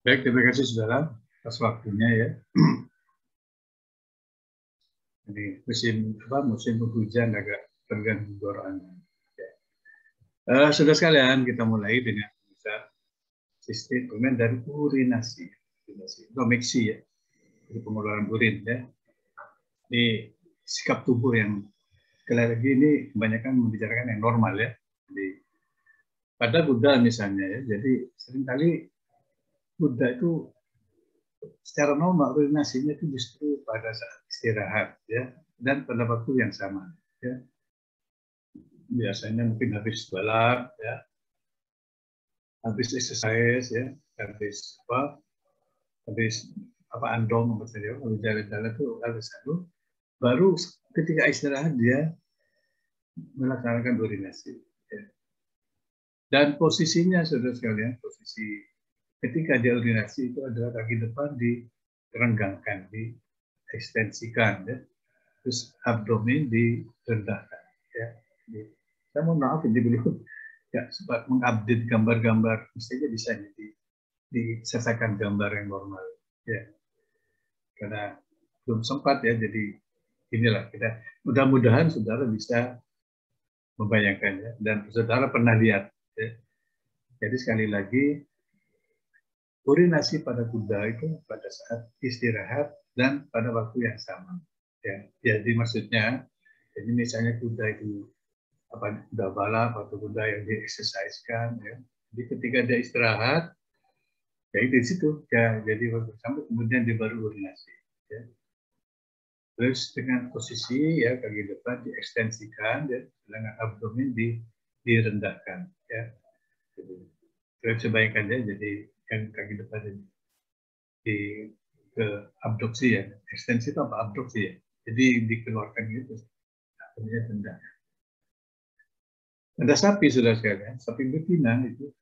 Baik, terima kasih saudara atas waktunya, ya. Jadi musim penghujan agak terganggu dorongan. Saudara sekalian, kita mulai dengan sistem pemilihan dari urinasi, intromeksi, ya, jadi pengeluaran urin, ya. Ini sikap tubuh yang sekali lagi ini kebanyakan membicarakan yang normal, ya. Jadi pada Buddha misalnya, ya, jadi seringkali Buddha itu secara normal urinasinya itu justru pada saat istirahat, ya, dan pada waktu yang sama, ya. Biasanya mungkin habis balap, ya, habis exercise, ya, habis andong misalnya, habis jalan-jalan itu habis baru ketika istirahat dia melaksanakan urinasi, ya. Dan posisinya saudara sekalian, posisi ketika dia urinasi itu adalah kaki depan direnggangkan, diekstensikan, ya. Terus abdomen direndahkan, ya. Saya mohon maaf ini belum ya, sempat mengupdate gambar-gambar, mestinya bisa disertakan gambar yang normal, ya. Karena belum sempat, ya, jadi inilah kita mudah-mudahan saudara bisa membayangkan, ya, dan saudara pernah lihat, ya. Jadi sekali lagi urinasi pada kuda itu pada saat istirahat dan pada waktu yang sama, ya. Jadi maksudnya, jadi misalnya kuda itu kuda balap atau kuda yang dieksersiskan, ya. Jadi ketika dia istirahat Ya di situ ya, jadi sampai kemudian dia baru urinasi. Ya. Terus dengan posisi ya kaki depan diekstensikan, ya, sedangkan abdomen direndahkan. Ya. Jadi, terus bayangkan ya, jadi yang kaki depan di ke abduksi ya, ekstensi itu apa abduksi ya. Jadi dikeluarkan gitu, abdomennya rendah. Ada sapi sudah sekalian, sapi betina itu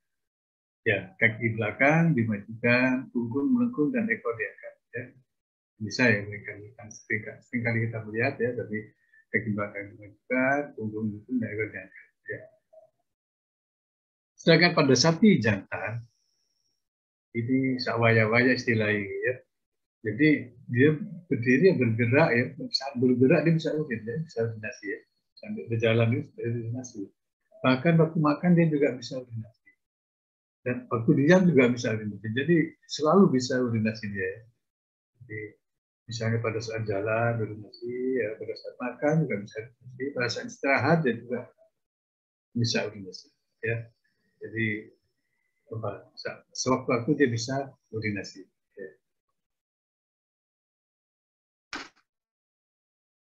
ya kaki belakang dimajukan, punggung melengkung dan ekor diangkat. Ya. Bisa ya mereka sering kali kita melihat ya, tapi kaki belakang dimajukan, punggung melengkung dan ekor diangkat. Ya. Sedangkan pada sapi jantan ini sawaya-waya istilah ini ya. Jadi dia berdiri bergerak ya, saat bergerak dia bisa urin ya, bisa urinasi ya. Sambil berjalan dia bisa urinasi. Bahkan waktu makan dia juga bisa urinasi. Dan waktu diam juga bisa urinasi. Jadi selalu bisa urinasi dia ya. Jadi misalnya pada saat jalan urinasi, ya pada saat makan juga bisa urinasi, pada saat istirahat dia juga bisa urinasi. Ya. Jadi sewaktu-waktu dia bisa urinasi. Ya.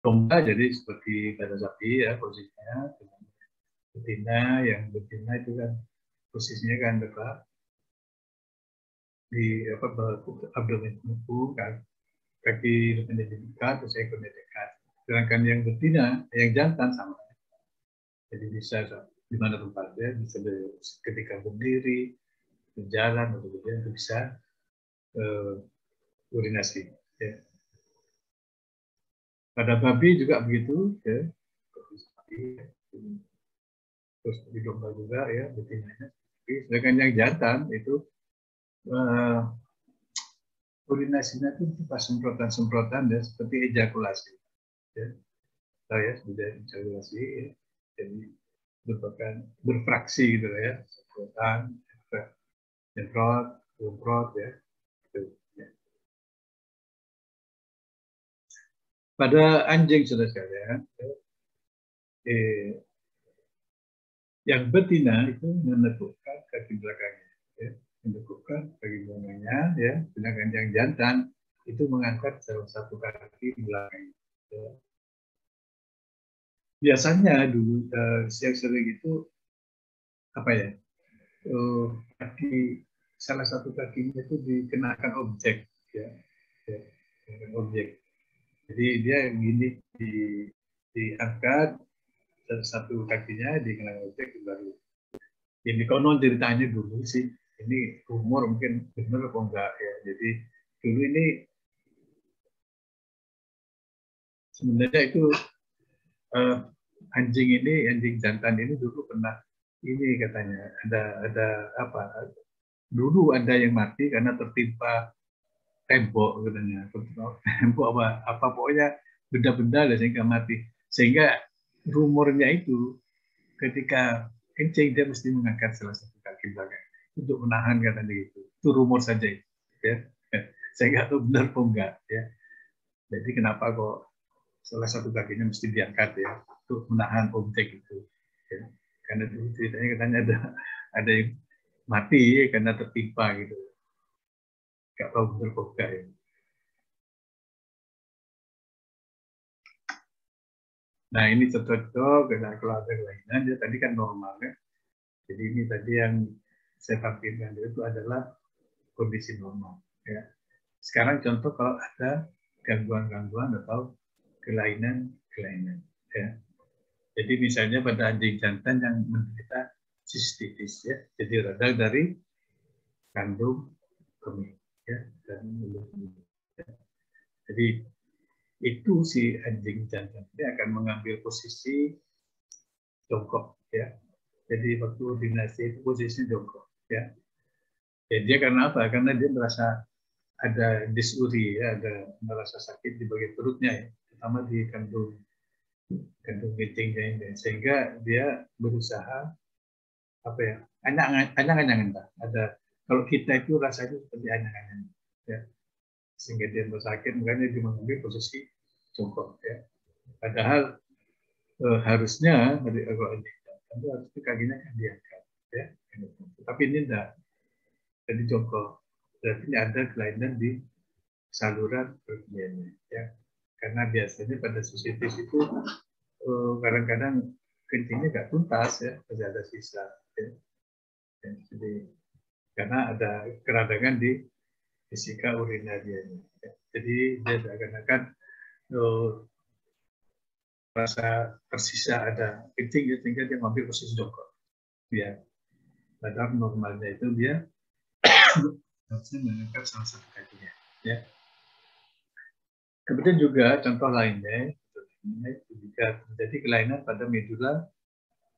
Domba jadi seperti pada sapi ya posisinya, betina yang betina itu kan posisinya kan di abdomen melengkung kan, kaki depannya dibuka terus ekornya dekat. Sedangkan yang betina, yang jantan sama. Jadi bisa di mana tempatnya, bisa ketika berdiri, berjalan atau kemudian itu bisa urinasi. Ya. Pada babi juga begitu, ya. Terus di domba juga ya betinanya. Sedangkan yang jantan itu urinasinya itu pas semprotan-semprotan ya, seperti ejakulasi. Ya. Saya sudah ejakulasi, ya. Jadi merupakan berfraksi gitu ya, semprotan, semprot, ya. Pada anjing sudah sekalian, yang betina itu menekukkan kaki belakangnya, ya. Menekukkan kaki belakangnya, ya. Sedangkan yang jantan itu mengangkat salah satu kaki belakangnya. Ya. Biasanya dulu yang sering itu apa ya? Kaki salah satu kakinya itu dikenakan objek, ya, ya objek. Jadi dia gini diangkat satu kakinya dikenakan objek baru. Ini konon ceritanya dulu sih, ini rumor mungkin benar atau enggak ya. Jadi dulu ini sebenarnya itu anjing jantan ini dulu pernah ini katanya ada apa? Dulu ada yang mati karena tertimpa tembok katanya, tembok apa pokoknya benda-benda sehingga mati. Sehingga rumornya itu ketika kencing dia mesti mengangkat salah satu kaki belakang untuk menahan katanya gitu. Itu rumor saja ya. Saya nggak tahu benar atau enggak ya. Jadi kenapa kok salah satu kakinya mesti diangkat ya untuk menahan objek itu. Ya. Karena dulu ceritanya katanya ada yang mati karena tertimpa gitu. Nggak tahu benar atau enggak ya. Nah ini contoh-contoh kalau ada kelainan dia tadi kan normal ya. Jadi ini tadi yang saya tampilkan itu adalah kondisi normal. Ya. Sekarang contoh kalau ada gangguan-gangguan atau kelainan-kelainan. Ya. Jadi misalnya pada anjing jantan yang menderita sistitis, ya, jadi radang dari kandung kemih, ya, dan ya. Jadi itu si anjing jantan ini akan mengambil posisi jongkok, ya. Jadi waktu urinasi itu posisinya jongkok, ya. Jadi dia karena apa? Karena dia merasa ada disuri, ya, ada merasa sakit di bagian perutnya, ya, terutama di kandung kencingnya ini, sehingga dia berusaha apa ya, anyang-anyangan. Ada kalau kita itu rasanya seperti anyang-anyangan, ya, sehingga dia sakit, makanya dia mengambil posisi jongkok, ya. Padahal harusnya kalau itu harusnya kakinya kan diangkat, ya. Tapi ini enggak, jadi jongkok. berarti ada kelainan di saluran perkembangannya, ya. Karena biasanya pada sistitis itu kadang-kadang kencingnya nggak tuntas, ya, masih ada sisa, ya. Jadi karena ada keradangan di vesika urinarianya, ya. Jadi dia seakan-akan rasa tersisa ada kencing, sehingga dia mengambil posisi jongkok. Ya, padahal normalnya itu dia harusnya mengangkat salah satu kakinya. Ya. Kemudian juga contoh lainnya, jika terjadi kelainan pada medula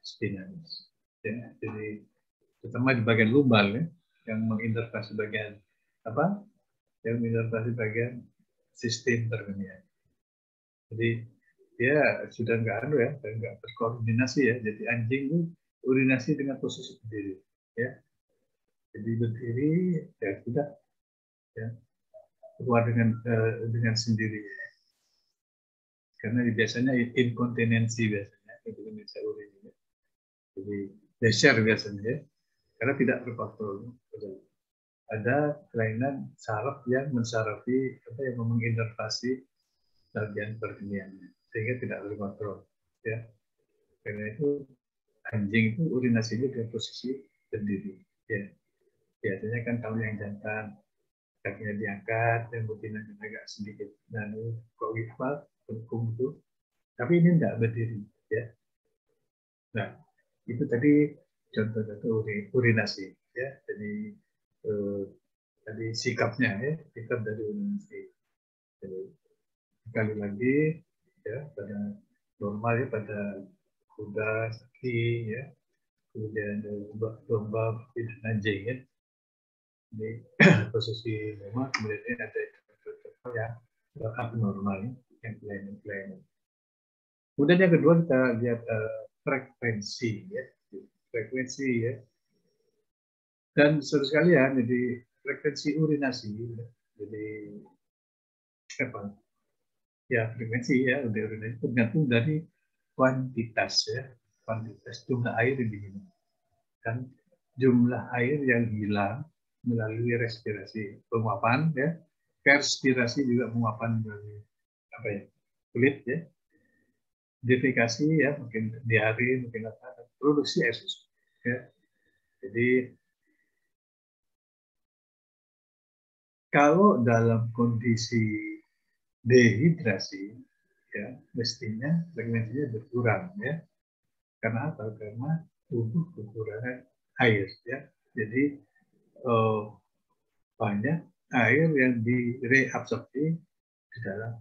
spinalis. Ya, jadi terutama di bagian lumbal, ya, yang menginterpretasi bagian apa? Yang menginterpretasi bagian sistem perkembangan. Jadi dia sudah nggak berkoordinasi, ya. Jadi anjing itu urinasi dengan posisi berdiri, ya. Jadi berdiri, ya sudah, ya, keluar dengan sendirinya. Karena biasanya inkontinensi biasanya, itu bisa urin, ya. Jadi dasar biasanya, ya. Karena tidak terkontrol. Ada kelainan saraf yang mensarafi yang menginnervasi bagian perkembangannya, sehingga tidak terkontrol, ya. Karena itu anjing itu urinasinya di posisi berdiri, ya. Biasanya kan kalau yang jantan kakinya diangkat, yang betina agak sedikit dan kok kungkung itu, tapi ini tidak berdiri, ya. Nah, itu tadi contoh-contoh urinasi, ya. Jadi tadi sikapnya, ya, sikap dari urinasi. Jadi sekali lagi, ya, pada normal, ya, pada kuda, sapi, ya, kemudian domba, dan anjing, ya. Jadi posisi normal, kemudian ada contoh yang abnormal, ya, yang lain-lain. Kemudian yang kedua kita lihat frekuensi, ya, frekuensi, ya. Dan saudara sekalian, jadi frekuensi urinasi, ya. Jadi apa? Ya, frekuensi, ya, urinasi tergantung dari kuantitas, ya, kuantitas jumlah air yang diminum dan jumlah air yang hilang melalui respirasi, penguapan, ya, perspirasi juga penguapan melalui apa, ya, kulit, ya, defekasi, ya, mungkin diare, mungkin apa, produksi air susu, ya. Jadi kalau dalam kondisi dehidrasi, ya, mestinya frekuensinya berkurang, ya. Karena apa? Karena tubuh kekurangan air, ya. Jadi banyak air yang direabsorpsi di dalam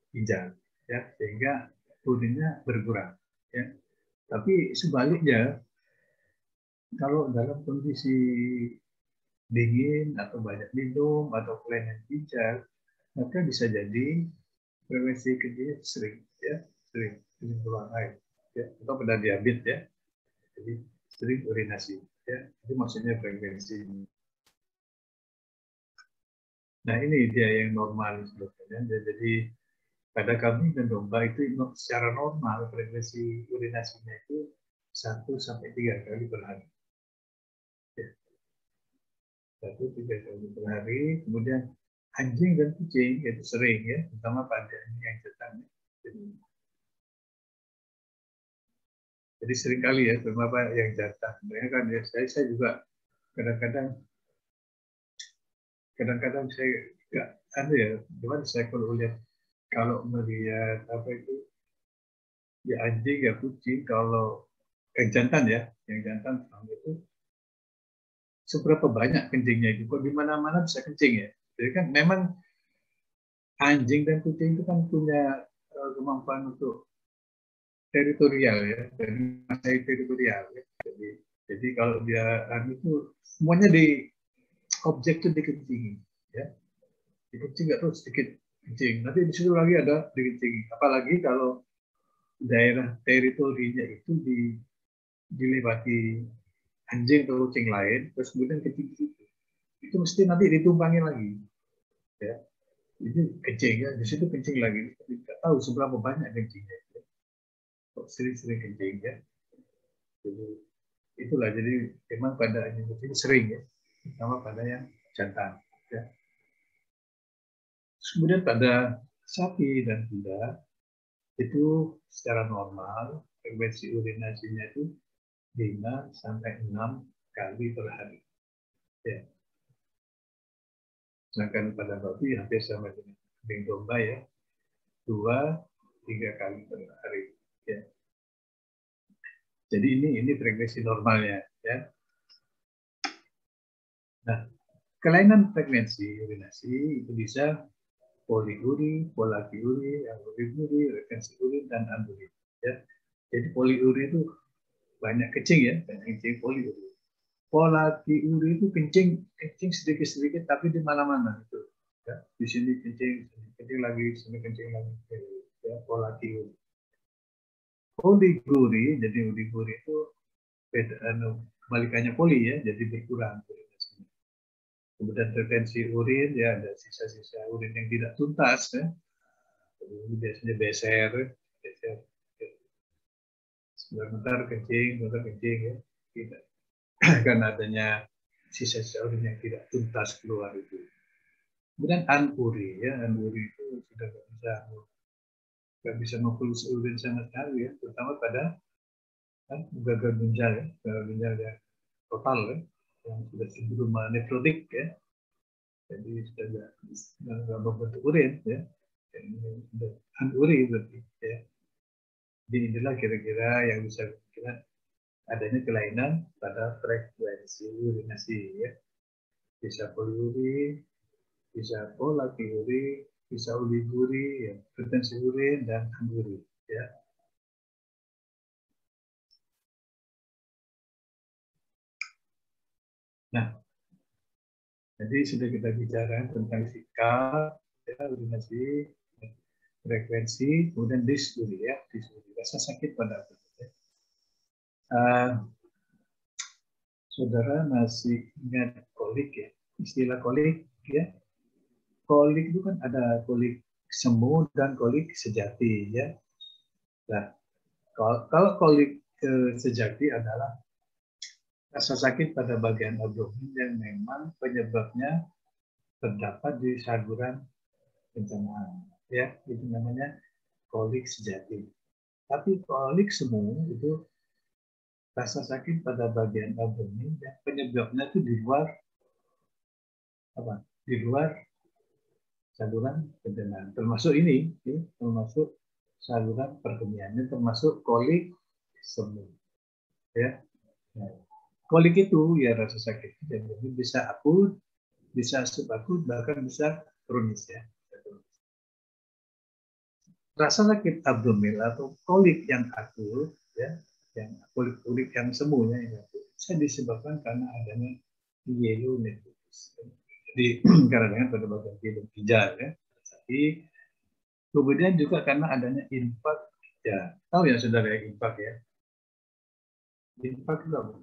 ginjal, ya, sehingga urinnya berkurang, ya. Tapi sebaliknya, kalau dalam kondisi dingin atau banyak minum atau kelainan ginjal, maka bisa jadi frekuensi kencingnya sering, ya, sering keluar air, ya, atau pada diabetes, ya. Jadi sering urinasi, ya. Itu maksudnya frekuensi. Nah, ini dia yang normal sebetulnya. Jadi pada kambing dan domba itu secara normal frekuensi urinasinya itu 1-3 kali per hari. Ya. 1-3 kali per hari. Kemudian anjing dan kucing itu sering, ya, terutama pada anjing yang jantan. Jadi sering kali, ya, terutama yang jantan. Mereka kan, ya, saya juga kadang-kadang saya nggak ada, ya, cuman saya kalau melihat apa itu, ya, anjing, ya, kucing, kalau yang jantan, ya, yang jantan itu seberapa banyak kencingnya itu, kok di mana-mana bisa kencing, ya. Jadi kan memang anjing dan kucing itu kan punya kemampuan untuk teritorial, ya, dan masa teritorial, ya. Jadi kalau dia itu semuanya di objek itu dikencingin, ya. Dikencing nggak terus sedikit kencing, nanti di situ lagi ada dikencing. Apalagi kalau daerah teritorinya itu dilewati anjing atau kucing lain, terus kemudian kencing di situ, itu mesti nanti ditumpangi lagi, ya. Ini kencing, ya, di situ kencing lagi, tidak tahu seberapa banyak kencingnya, ya. Kok sering-sering kencing, ya. Jadi itulah, jadi memang pada anjing kucing sering, ya, sama pada yang jantan, Ya. Kemudian pada sapi dan kuda itu secara normal frekuensi urinasinya itu 5 sampai 6 kali per hari. Ya. Sedangkan pada babi hampir sama dengan kambing domba ya, 2-3 kali per hari. Ya. Jadi ini frekuensi normalnya. Ya. Nah, kelainan frekuensi urinasi itu bisa poliuri, polakiuri, anuliuri, retensi urin, dan anulir. Ya. Jadi poliuri itu banyak kencing ya, banyak kencing poliuri. Polakiuri itu kencing sedikit-sedikit tapi di mana-mana itu. Ya. Di sini kencing lagi, sini kencing lagi. Ya, polakiuri. Oliguri, jadi oliguri itu beda, kebalikannya poli ya, jadi berkurang. Kemudian retensi urin, ya ada sisa-sisa urin yang tidak tuntas ya. Ini biasanya beser. Sebentar kencing ya. Tidak. Karena adanya sisa-sisa urin yang tidak tuntas keluar itu. Kemudian anuri ya, anuri itu sudah nggak bisa memproduksi urin sama sekali ya, terutama pada gagal ginjal ya, gagal ginjal yang total ya, yang sudah cenderung nefrotik ya. Jadi sudah nggak membentuk urin ya. Ini sudah anuri berarti ya. Jadi inilah kira-kira yang bisa kita adanya kelainan pada frekuensi urinasi ya. Bisa poliuri, bisa polakiuri, bisa oliguri, ya, retensi urin dan anuri ya. Nah, jadi sudah kita bicara tentang sikap, ya, urinasi, frekuensi, kemudian disuri ya, disuri rasa sakit pada apa? Saudara masih ingat kolik ya, istilah kolik ya. Kolik itu kan ada kolik semu dan kolik sejati ya. Nah, kalau kolik sejati adalah rasa sakit pada bagian abdomen yang memang penyebabnya terdapat di saluran pencernaan ya, itu namanya kolik sejati. Tapi kolik semu itu rasa sakit pada bagian abdomen yang penyebabnya itu di luar apa? Di luar saluran pencernaan. Termasuk ini, ya, termasuk saluran perkemiannya, termasuk kolik semu. Ya. Nah, kolik itu ya rasa sakit, jadi bisa akut, bisa subakut, bahkan bisa kronis ya. Rasa sakit abdomen atau kolik yang akut, ya, yang kolik yang semu ya, bisa disebabkan karena adanya pyelonephritis. Jadi karena pada bagian ginjal ya. Tapi kemudian juga karena adanya infak ya. Tahu ya saudara infak ya? Infak itu apa?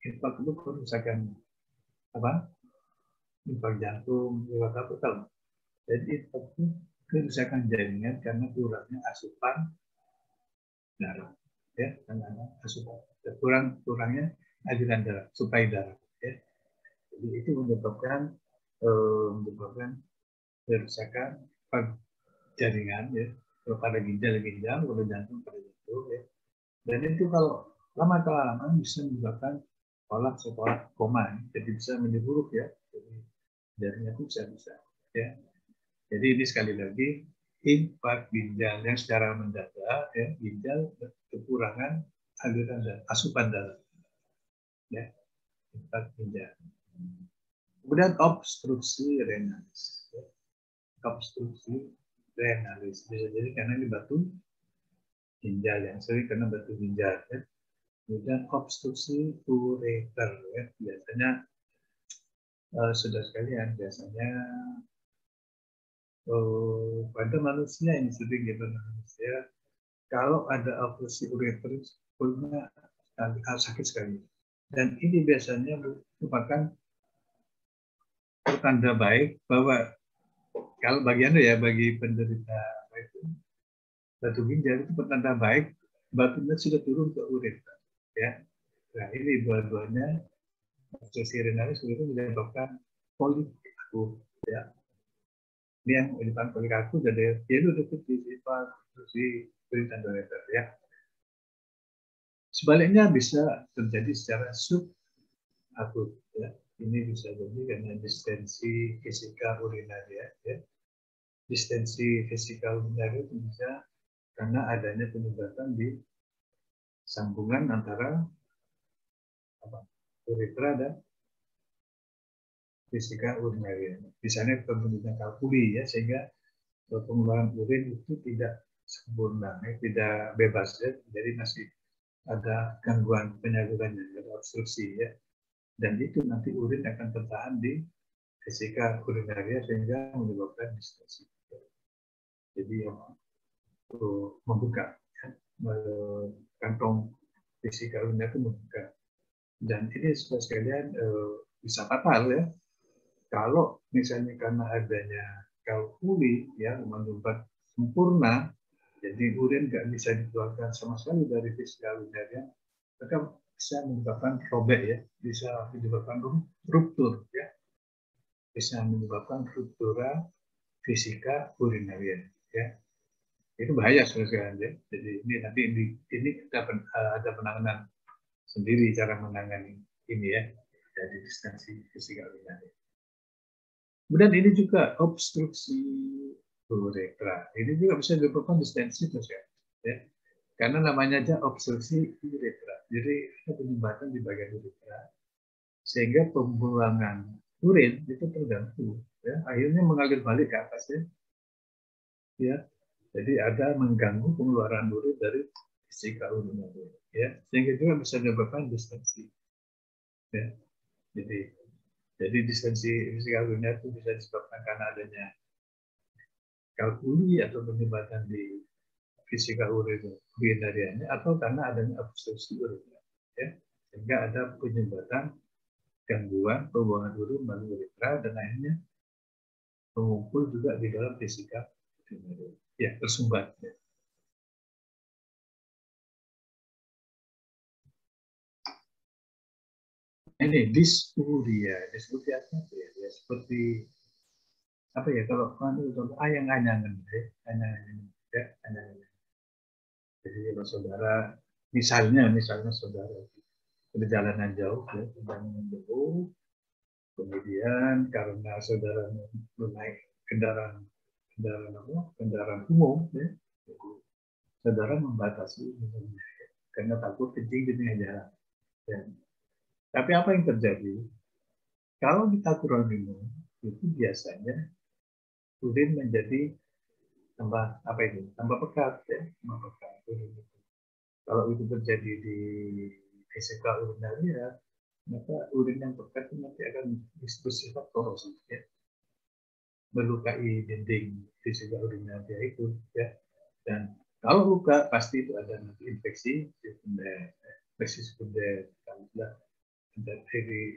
Infak itu kerusakan apa? Infak jantung, lewat apa tahu? Jadi infak itu kerusakan jaringan karena kurangnya asupan darah, ya, karena asupan kurangnya aliran darah, suplai darah, ya. Jadi itu menyebabkan kerusakan jaringan, ya, pada ginjal, pada jantung, ya. Dan itu kalau lama-kelamaan bisa menyebabkan kolaps atau koma, jadi bisa menyeburuk ya, jadi jaringan itu bisa, ya. Jadi ini sekali lagi infak ginjal yang secara mendadak, ya, ginjal kekurangan aliran dan asupan darah, ya, infak ginjal. Kemudian obstruksi renalis, ya. Obstruksi renalis bisa jadi karena ini batu ginjal yang sering karena batu ginjal, ya. Kemudian obstruksi ureter, ya. Biasanya sudah sekalian biasanya pada manusia yang sering gitu manusia, kalau ada obstruksi ureter perutnya sakit sekali, dan ini biasanya merupakan pertanda baik bahwa kalau bagi penderita batu ginjal itu pertanda baik batunya sudah turun ke ureter ya. Nah ini dua-duanya obstruksi renalis itu menyebabkan polik aku, ya. Ini yang di depan polik aku jadi dia udah di sifat si urin dan ureter, ya. Sebaliknya bisa terjadi secara subakut, ya. Ini bisa jadi karena distensi vesika urinaria, ya. Distensi vesika urinaria itu bisa karena adanya penyumbatan di sambungan antara uretra dan vesika urinaria. Misalnya pembentukan kalkuli, ya, sehingga pengeluaran urin itu tidak sempurna, tidak bebas, ya. Jadi masih ada gangguan penyalurannya, ada obstruksi, ya. Dan itu nanti urin akan tertahan di vesika urinaria sehingga menyebabkan distensi. Jadi membuka, ya, kantong vesika urinaria itu membuka. Dan ini sekalian bisa fatal, ya. Kalau misalnya karena adanya kalkuli, ya, menyumbat sempurna, jadi urin nggak bisa dikeluarkan sama sekali dari vesika urinaria, maka bisa menyebabkan robek, ya, bisa menyebabkan ruptur, ya, bisa menyebabkan ruptura vesika urinaria, ya. Itu bahaya sekali, ya. Jadi ini nanti ini kita ada penanganan sendiri cara menangani ini, ya, dari distensi vesika urinaria. Kemudian ini juga obstruksi uretra. Ini juga bisa menyebabkan distensi, ya. Karena namanya aja obstruksi uretra. Jadi ada penyumbatan di bagian uretra, sehingga pembuangan urin itu terganggu, ya. Akhirnya mengalir balik ke atas, ya. Ya. Jadi ada mengganggu pengeluaran urin dari vesika urinaria, ya. Sehingga juga bisa menyebabkan distensi, ya. Jadi distensi vesika urinaria itu bisa disebabkan karena adanya kalkuli atau penyumbatan di vesika urinarianya atau karena adanya obstruksi urinaria, ya. Sehingga ada penyumbatan gangguan pembuangan urin melalui uretra dan akhirnya mengumpul juga di dalam vesika urinaria, ya, tersumbat, ya. Ini disuria apa ya? Ya seperti apa ya, kalau ayang-ayangan, ya, ayang-ayangan, ya, ayang-ayangan. Jadi kalau saudara misalnya saudara perjalanan jauh, ya, perjalanan jauh, kemudian karena saudara menaik kendaraan umum, ya, saudara membatasi minumnya, ya, karena takut kencing di tengah jalan, ya. Tapi apa yang terjadi kalau kita kurang minum, itu biasanya urin menjadi tambah pekat, ya, tambah pekat. Kalau itu terjadi di vesika urinaria, maka urin yang pekat itu nanti akan bersifat korosif, ya, melukai dinding vesika urinaria itu, ya. Dan kalau luka pasti itu ada nanti infeksi sekunder,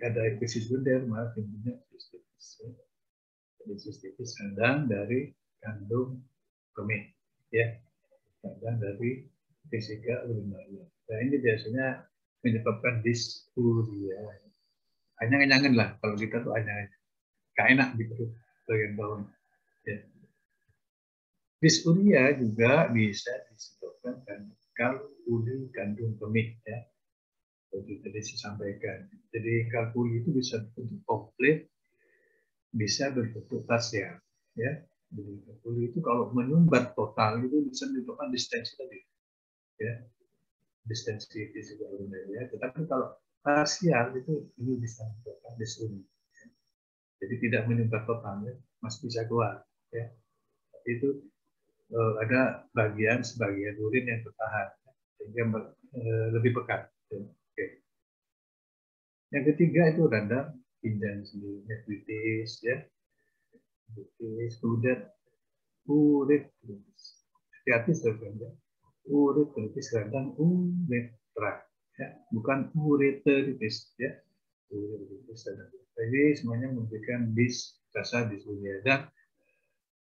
ada infeksi sekunder, malah timbulnya sistitis, ya. Jadi sistitis kadang dari kandung kemih, ya, kadang dari vesika urinaria. Nah, ini biasanya menyebabkan disuria. Anyang-anyangan lah, kalau kita tuh anyang-anyangan. Gak enak di perut bagian bawah, ya. Disuria juga bisa disebabkan karena kalkuli kandung kemih, ya. Seperti tadi saya sampaikan. Jadi kalkuli itu bisa berbentuk komplit, bisa berbentuk parsial, ya. Jadi kalkuli itu kalau menyumbat total itu bisa menyebabkan distensi tadi, ya, distensi vesika urinaria. Tetapi kalau parsial itu ini bisa menyebabkan disuria. Jadi tidak menyumbat total, ya, masih bisa keluar, ya. Itu ada sebagian urin yang tertahan, sehingga lebih pekat. Oke. Yang ketiga itu radang pinggang sendiri, nephritis, ya, nephritis, kemudian uretritis. Hati-hati sebenarnya, uretritis radang uretra, ya, bukan ureteritis, ya. Uretritis radang uretra. Jadi semuanya memberikan rasa disuria. Dan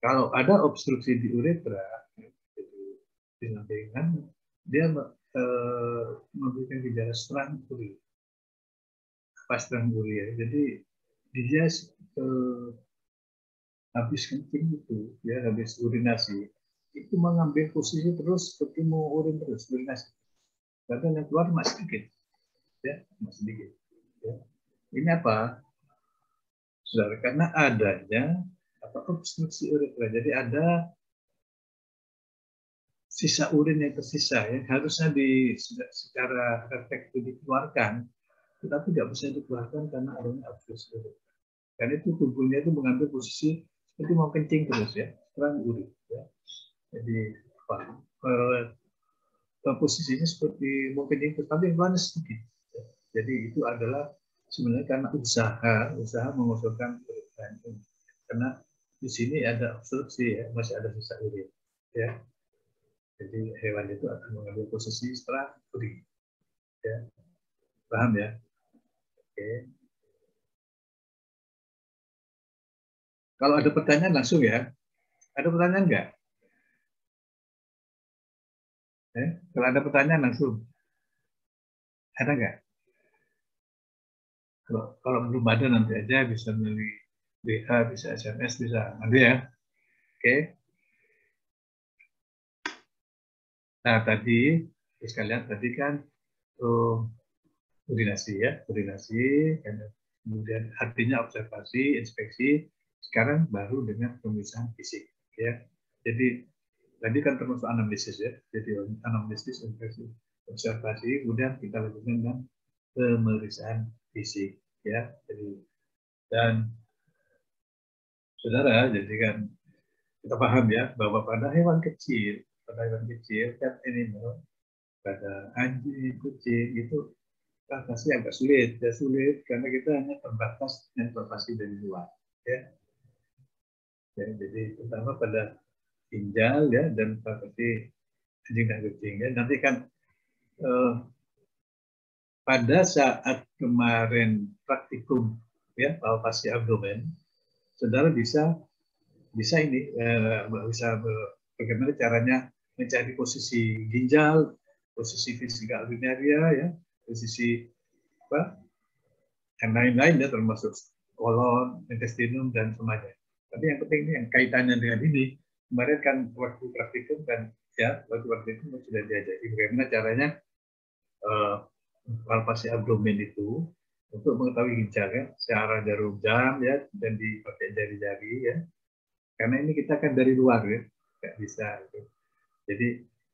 kalau ada obstruksi di uretra, di sampingan, dia memberikan gejala stranguria. Apa stranguria? Jadi dia habis kencing itu, ya habis urinasi, itu mengambil posisi terus seperti mau urin terus urinasi. Padahal yang keluar masih sedikit, ya masih sedikit. Ya. Ini apa? Saudara, karena adanya obstruksi uretra. Jadi ada sisa urin yang tersisa, ya harusnya secara refleks dikeluarkan, tetapi tidak bisa dikeluarkan karena adanya obstruksi uretra. Karena itu tubuhnya itu mengambil posisi seperti mau kencing terus, ya kurang urin. Ya. Jadi apa? Posisinya seperti mau kencing terus, tapi keluarnya sedikit. Ya. Jadi itu adalah sebenarnya karena usaha mengusulkan uretra. Karena di sini ada obstruksi, ya masih ada sisa urin. Ya. Jadi hewan itu akan mengambil posisi setelah urin. Ya. Paham ya? Oke. Kalau ada pertanyaan langsung ya. Ada pertanyaan nggak? Kalau ada pertanyaan langsung. Ada nggak? Kalau belum ada nanti aja bisa melalui WA, bisa SMS, bisa. Nanti ya. Oke. Nah tadi, sekalian tadi kan urinasi ya, urinasi, kemudian artinya observasi, inspeksi, sekarang baru dengan pemeriksaan fisik. Ya. Jadi tadi kan termasuk anamnesis ya, jadi anamnesis, inspeksi, observasi, kemudian kita lakukan dengan pemeriksaan fisik. Ya. Jadi dan saudara, jadi kan kita paham ya bahwa pada hewan kecil, cat animal, pada anjing, kucing itu pasti agak sulit, ya sulit karena kita hanya terbatas informasi dari luar. Ya. Ya, jadi terutama pada ginjal ya dan seperti anjing dan kucing ya. Nanti kan pada saat kemarin praktikum ya palpasi abdomen, saudara bisa ini bisa bagaimana caranya mencari posisi ginjal, posisi fisika urinaria ya, posisi apa yang lain-lain ya termasuk kolon, intestinum dan semuanya. Tapi yang penting ini yang kaitannya dengan ini kemarin kan waktu praktikum kan ya waktu praktikum sudah diajari bagaimana caranya palpasi abdomen itu untuk mengetahui ginjal ya secara jarum jam ya dan dipakai jari-jari ya. Karena ini kita kan dari luar ya, nggak bisa. Gitu. Jadi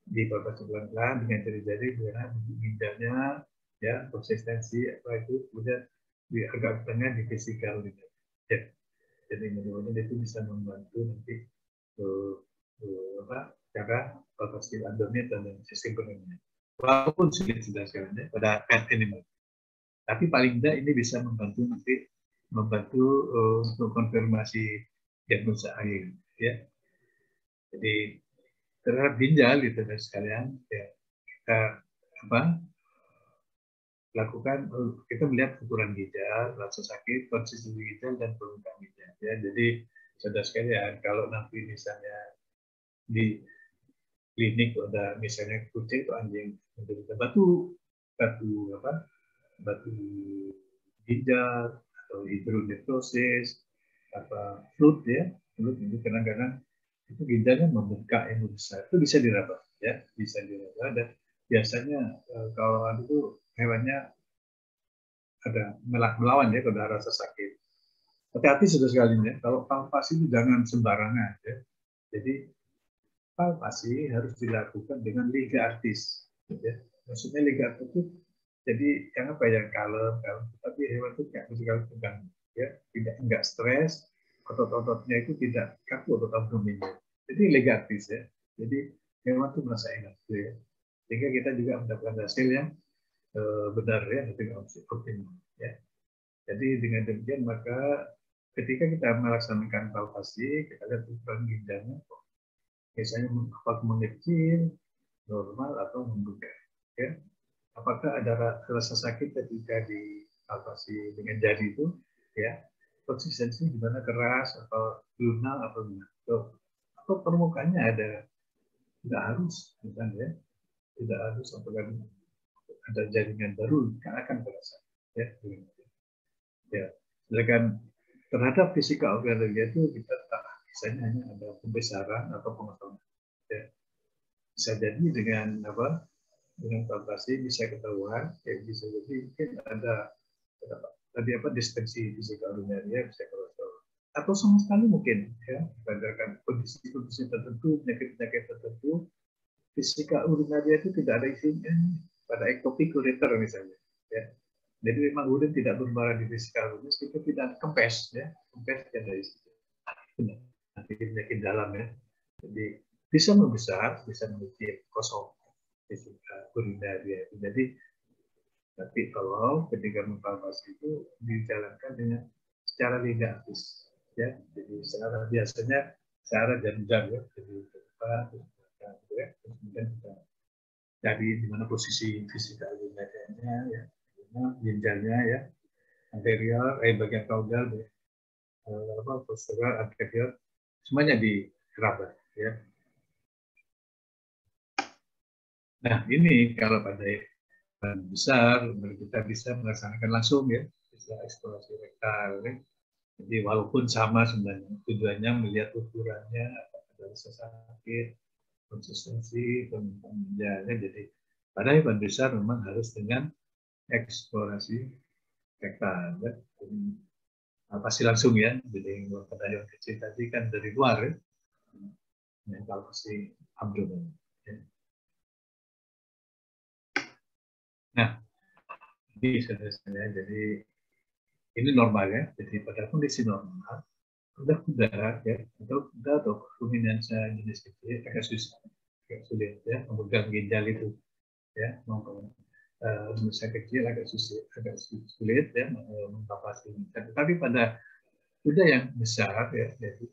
di palpasi pelan-pelan dengan jari-jari bagaimana ginjalnya ya konsistensi apa itu kemudian di agak tengah di fisikal gitu. Ya. Jadi mudah-mudahan itu bisa membantu nanti cara palpasi abdomen dan sistem penuhnya. Walaupun sulit sudah sekarang ya, pada pet animal. Tapi paling tidak ini bisa membantu nanti untuk konfirmasi diagnosa akhir. Ya. Jadi terhadap ginjal gitu dan sekalian ya, kita lakukan kita melihat ukuran ginjal, rasa sakit, konsistensi ginjal dan permukaan ginjal. Ya, jadi saudara sekalian kalau nanti misalnya di klinik ada misalnya kucing atau anjing menderita batu ginjal atau hidronefrosis apa fluid ya fluid itu kadang-kadang itu ginjalnya membengkak yang besar itu bisa diraba ya bisa diraba dan biasanya kalau itu hewannya ada melawan ya kalau ada rasa sakit. Hati-hati sudah sekali ya kalau palpasi itu jangan sembarangan ya. Jadi palpasi harus dilakukan dengan liga artis. Ya. Maksudnya liga artis itu jadi yang apa yang kalem, tapi hewan itu nggak sekali tegang, ya tidak nggak stres, otot-ototnya itu tidak kaku otot abdomennya. Jadi liga artis ya. Jadi hewan itu merasa enak, ya. Sehingga kita juga mendapatkan hasil yang benar ya, dengan optimal. Ya. Jadi dengan demikian maka ketika kita melaksanakan palpasi, kita lihat ukuran ginjalnya, misalnya apakah mengecil, normal atau membengkak. Ya. Apakah ada rasa sakit ketika dipalpasi dengan jari itu? Ya, konsistensi di mana keras atau lunak atau gimana? Atau permukaannya ada, tidak harus, misalnya, ya. Tidak harus apakah ada jaringan baru, kan akan terasa. Ya, ya. Silakan terhadap fisika organ dia itu kita tak misalnya hanya ada pembesaran atau pengotongan. Ya. Bisa jadi dengan apa? Dengan palpasi bisa ketahuan, ya bisa jadi mungkin ada tadi apa distensi fisika organ dia bisa ketahuan. Atau sama sekali mungkin ya berdasarkan kondisi-kondisi tertentu, penyakit-penyakit tertentu, fisika urinaria itu tidak ada isinya pada ektopik ureter misalnya. Ya. Jadi memang urin tidak bermuara di fisika urinaria, itu tidak kempes ya, kempes tidak ada isinya. Penyakit dalam ya. Jadi bisa membesar, bisa memiliki kosong fisika urinaria. Jadi tapi kalau ketika mempalpasi itu dijalankan dengan secara linearis ya. Jadi secara biasanya secara jam-jam ya. Jadi ya. Kemudian kita cari di mana posisi fisika urinarianya ya, ginjalnya ya, anterior, bagian caudal ya, posterior, anterior, semuanya diraba ya. Nah ini kalau pada besar kita bisa melaksanakan langsung ya, bisa eksplorasi rektal ya. Jadi walaupun sama sebenarnya tujuannya melihat ukurannya, apakah ada rasa sakit, konsistensi, pembentukannya. Jadi pada hewan besar memang harus dengan eksplorasi rektal ya. Pasti langsung ya. Jadi pada hewan kecil tadi kan dari luar ya. Kalau pasti abdomen. Ya. Nah, ini sebenarnya jadi ini normal ya. Jadi pada kondisi normal, kuda-kuda ya atau kuda atau ruminansia jenis kecil agak susah, agak sulit ya memegang ginjal itu ya. Ruminansia kecil agak sulit ya mempapasi. Tetapi pada kuda yang besar ya, jadi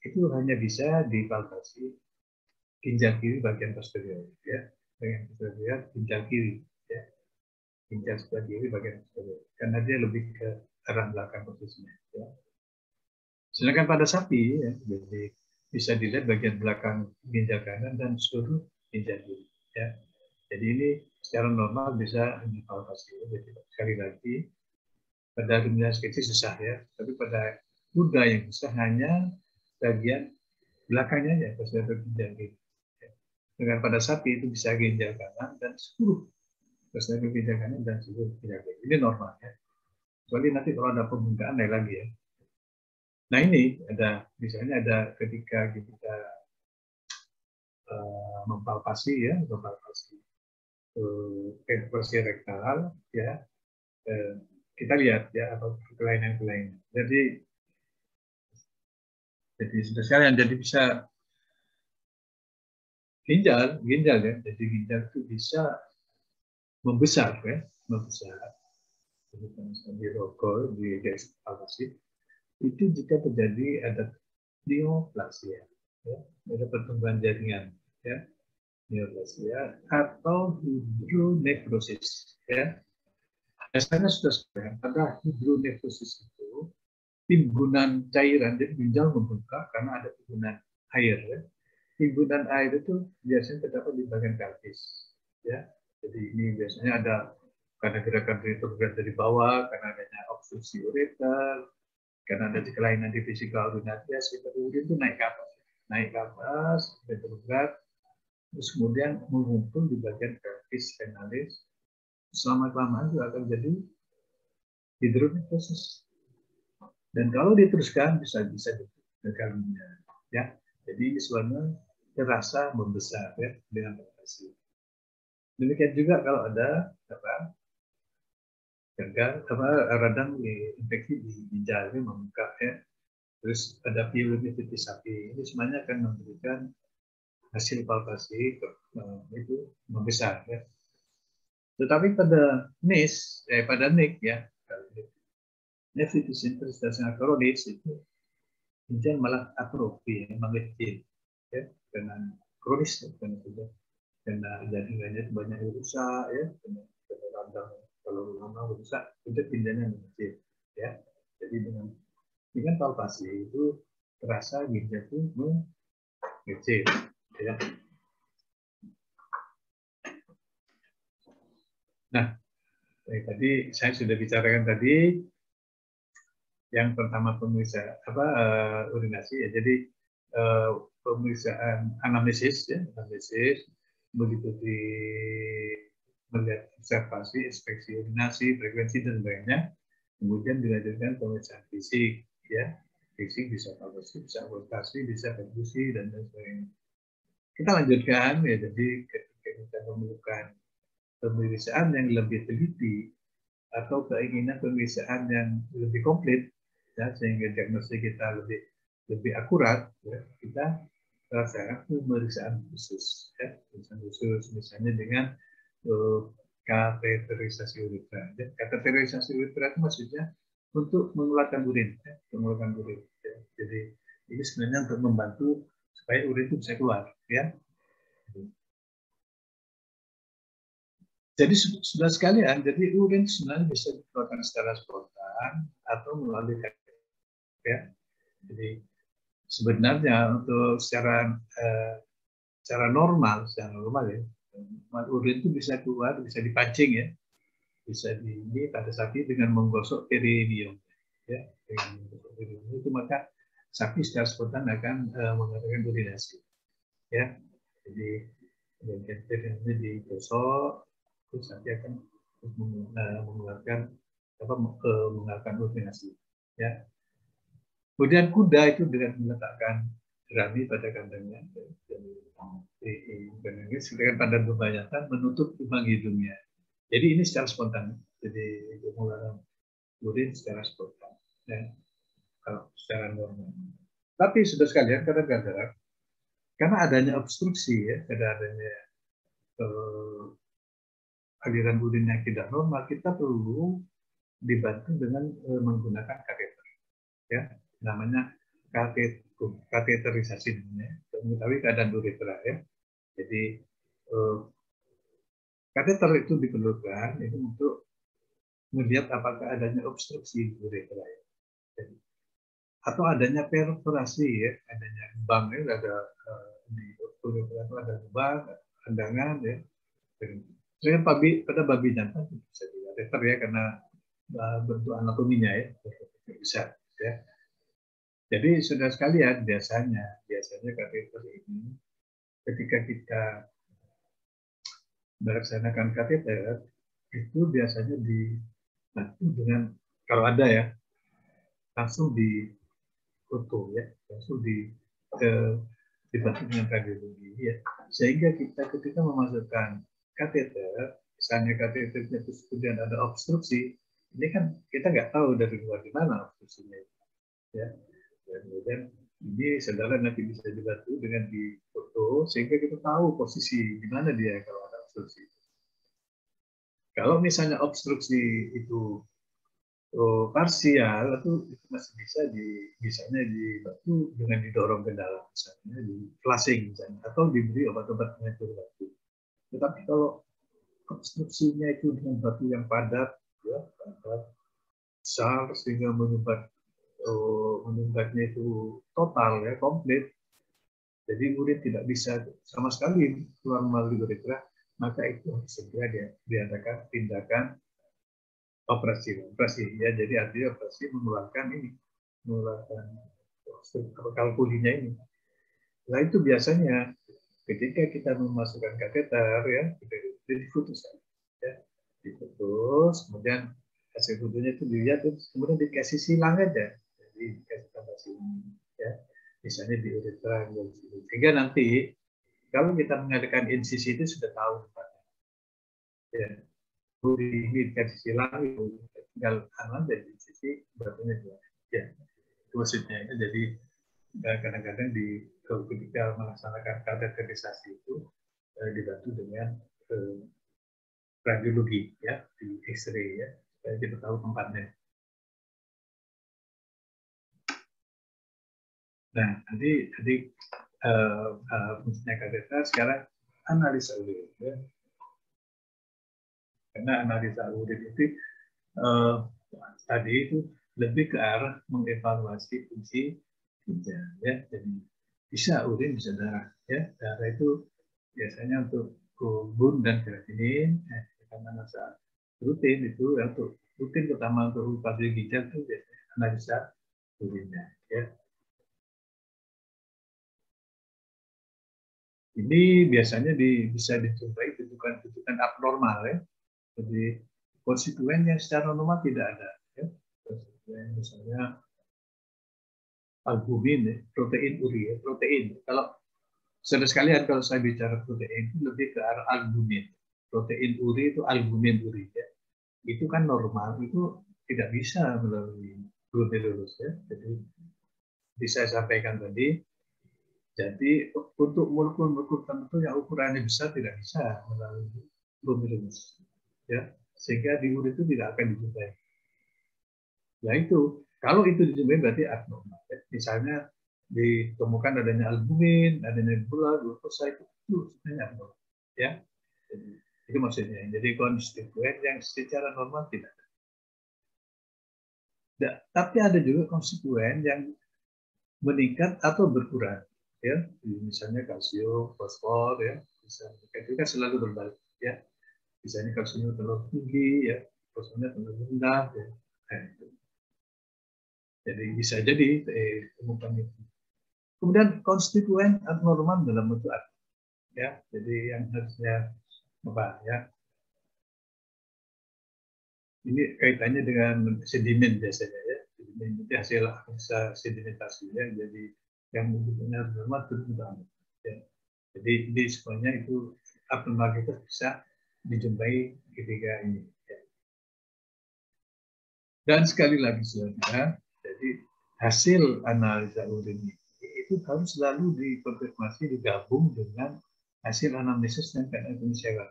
itu hanya bisa dipalpasi ginjal kiri bagian posterior ya, bagian posterior ginjal kiri ya, ginjal sebelah kiri bagian posterior karena dia lebih ke arah belakang posisinya ya. Sedangkan pada sapi ya, jadi bisa dilihat bagian belakang ginjal kanan dan seluruh ginjal kiri ya. Jadi ini secara normal bisa dipalpasi. Jadi sekali lagi pada ruminansia kecil susah ya, tapi pada kuda yang besar hanya bagian belakangnya ya, posterior ginjal kiri. Dengan pada sapi itu bisa ginjal kanan dan seluruh posterior ginjal kanan dan seluruh ginjal kiri. Ini normal ya. Kecuali nanti kalau ada pembengkakan lain lagi ya. Nah ini ada misalnya ada ketika kita mempalpasi ya, mempalpasi ekspresi rektal ya, kita lihat ya apa kelainan-kelainan. Jadi sudah sekalian jadi bisa ginjal ya, jadi ginjal itu bisa membesar ya, membesar. Di rokok di ekspalpasi itu jika terjadi ada neoplasia ya, ada pertumbuhan jaringan ya, neoplasia atau hidronefrosis ya. Biasanya sudah sebenarnya pada hidronefrosis itu timbunan cairan jadi ginjal membengkak karena ada timbunan air ya. Timbunan air itu biasanya terdapat di bagian pelvis ya. Jadi ini biasanya ada karena gerakan retrograd dari bawah, karena adanya obstruksi ureter, karena ada kelainan di fisika urinaria, sehingga urin itu naik ke atas, retrograd, terus kemudian mengumpul di bagian pelvis penalis, selama-lamanya juga akan jadi hidronefrosis. Dan kalau diteruskan bisa gagal ginjal, ya. Jadi ini sebenarnya terasa membesar ya dengan palpasi. Demikian juga kalau ada gagal radang infeksi di ginjalnya membengkak ya, terus ada pielonefritis sapi, ini semuanya akan memberikan hasil palpasi itu membesar ya. Tetapi pada NIC ya, nefritis interstisial kronis itu ginjal malah atrofi, mengecil ya, dengan kronis ya, karena jaringannya banyak rusak ya, karena radang kalau lama rusak itu ginjalnya mengecil ya. Jadi dengan palpasi itu terasa ginjal itu mengecil ya. Nah, tadi saya sudah bicarakan tadi Yang pertama pemeriksaan urinasi ya. Jadi pemeriksaan anamnesis ya, anamnesis begitu di melihat observasi, inspeksi urinasi, frekuensi dan lainnya. Kemudian dilanjutkan pemeriksaan fisik ya. Fisik bisa kalkulasi, bisa abortasi, bisa perfusi dan lain sebagainya. Kita lanjutkan ya. Jadi ketika kita memerlukan pemeriksaan yang lebih teliti atau keinginan pemeriksaan yang lebih komplit ya, sehingga diagnosis kita lebih akurat ya, kita laksanakan pemeriksaan khusus ya, pemeriksaan khusus misalnya dengan kateterisasi uretra ya. Kateterisasi uretra itu maksudnya untuk mengeluarkan urin ya, mengeluarkan urin ya. Jadi ini sebenarnya untuk membantu supaya urin itu bisa keluar ya. Jadi sudah sekalian, jadi urin sebenarnya bisa dikeluarkan secara spontan atau melalui ya. Jadi sebenarnya untuk secara normal ya, urin itu bisa keluar, bisa dipancing ya, bisa ini pada sapi dengan menggosok perineum ya, dengan menggosok perineum itu maka sapi secara spontan akan mengadakan urinasi ya. Jadi bagian perineum digosok, terus nanti akan mengeluarkan urinasi ya. Kemudian kuda itu dengan meletakkan jerami pada kandangnya sedangkan pada kebanyakan menutup lubang hidungnya. Jadi ini secara spontan. Jadi itu mengeluarkan urin secara spontan ya, kalau secara normal. Tapi sudah sekalian kadang-kadang karena adanya obstruksi ya, karena adanya aliran urin yang tidak normal, kita perlu dibantu dengan menggunakan kateter ya, namanya kateterisasi namanya, untuk mengetahui keadaan uretra ya. Jadi kateter itu diperlukan itu untuk melihat apakah adanya obstruksi uretra ya. Jadi, atau adanya perforasi ya, adanya lubang ya, ada di uretra itu ada lubang, kandangan ya. Sebenarnya pada babi jantan bisa dikateter ya, karena bentuk anatominya ya bisa ya. Jadi sudah sekalian biasanya kateter ini ketika kita melaksanakan kateter itu biasanya dibantu dengan, kalau ada ya, langsung difoto ya, langsung dibantu dengan radiologi ya, sehingga kita ketika memasukkan kateter, misalnya kateternya terus kemudian ada obstruksi, ini kan kita nggak tahu dari luar di mana obstruksinya ya. Dan kemudian ini saudara nanti bisa dibantu dengan difoto sehingga kita tahu posisi di mana dia kalau ada obstruksi. Kalau misalnya obstruksi itu parsial, itu masih bisa misalnya dibantu dengan didorong ke dalam, misalnya di flushing misalnya, atau diberi obat-obat pengatur batu. Tetapi kalau obstruksinya itu dengan batu yang padat, ya, padat, besar sehingga menyumbatnya itu total ya, komplit. Jadi urin tidak bisa sama sekali keluar melalui uretra, maka itu harus segera diadakan tindakan operasi ya. Jadi artinya operasi mengeluarkan kalkulinya ini. Nah itu biasanya ketika kita memasukkan kateter ya, diputus ya, diputus, kemudian hasil fotonya itu dilihat, kemudian dikasih silang aja, jadi dikasih tambah silang ya, misalnya di uretra, sehingga nanti kalau kita mengadakan insisi itu sudah tahu tempatnya ya. Ini dikasih silang, itu tinggal aman dari insisi batunya ya, itu maksudnya. Jadi kadang-kadang ketika melaksanakan kateterisasi itu dibantu dengan radiologi ya, di X-ray ya, supaya kita tahu tempatnya. Nah, tadi fungsinya kateter, sekarang analisa urin ya. Karena analisa urin itu tadi itu lebih ke arah mengevaluasi fungsi ginjal ya. Jadi bisa urin, bisa darah ya. Darah itu biasanya untuk bun dan kreatinin, karena masa rutin itu untuk rutin, terutama untuk pabrik ginjal itu biasanya analisa urinnya. Ya. Ini biasanya bisa dijumpai bentukan-bentukan abnormal ya. Jadi konstituen yang secara normal tidak ada. Ya. Konstituen misalnya albumin, ya, protein uri, ya, protein. Kalau saudara sekalian, kalau saya bicara protein itu lebih ke arah albumin. Protein uri itu albumin uri. Ya. Itu kan normal, itu tidak bisa melalui glomerulus. Ya. Jadi bisa saya sampaikan tadi. Jadi untuk molekul-molekul tertentu yang ukurannya besar tidak bisa melalui glomerulus, ya, sehingga di urin itu tidak akan dijumpai. Nah itu, kalau itu dijumpai berarti abnormal. Ya. Misalnya ditemukan adanya albumin, adanya gula, glukosa itu sebenarnya abnormal. Ya, jadi, itu maksudnya. Jadi konstituen yang secara normal tidak ada. Nah, tapi ada juga konstituen yang meningkat atau berkurang. Ya, misalnya kalsium, fosfor, ya, misalnya itu kan selalu berbalik, ya. Misalnya kalsiumnya terlalu tinggi, ya, fosfornya terlalu rendah, ya. Nah, itu. Jadi bisa jadi temukan itu. Kemudian konstituen abnormal dalam bentuk apa? Ya, jadi yang harusnya apa? Ya, ini kaitannya dengan sedimen biasanya, ya. Sedimen itu hasil sedimentasi, ya. Jadi yang benar normal berkembang. Ya. Jadi di semuanya itu abnormalitas bisa dijumpai ketika ini. Ya. Dan sekali lagi saudara, jadi hasil analisa urin ini itu harus selalu dikonfirmasi digabung dengan hasil anamnesis yang kena inisial.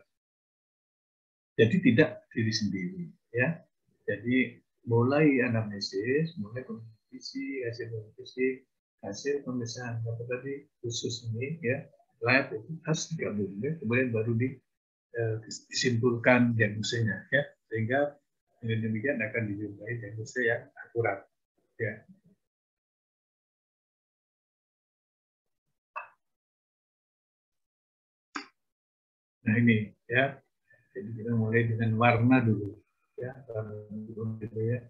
Jadi tidak diri sendiri, ya. Jadi mulai anamnesis, mulai kondisi, hasil pemeriksaan apa tadi khusus ini, ya, lab itu harus digabung, ya. Kemudian baru disimpulkan diagnosanya, ya, sehingga dengan demikian akan dijumpai diagnosa yang akurat, ya. Nah ini, ya, jadi kita mulai dengan warna dulu, ya, warna dulu, gitu, ya.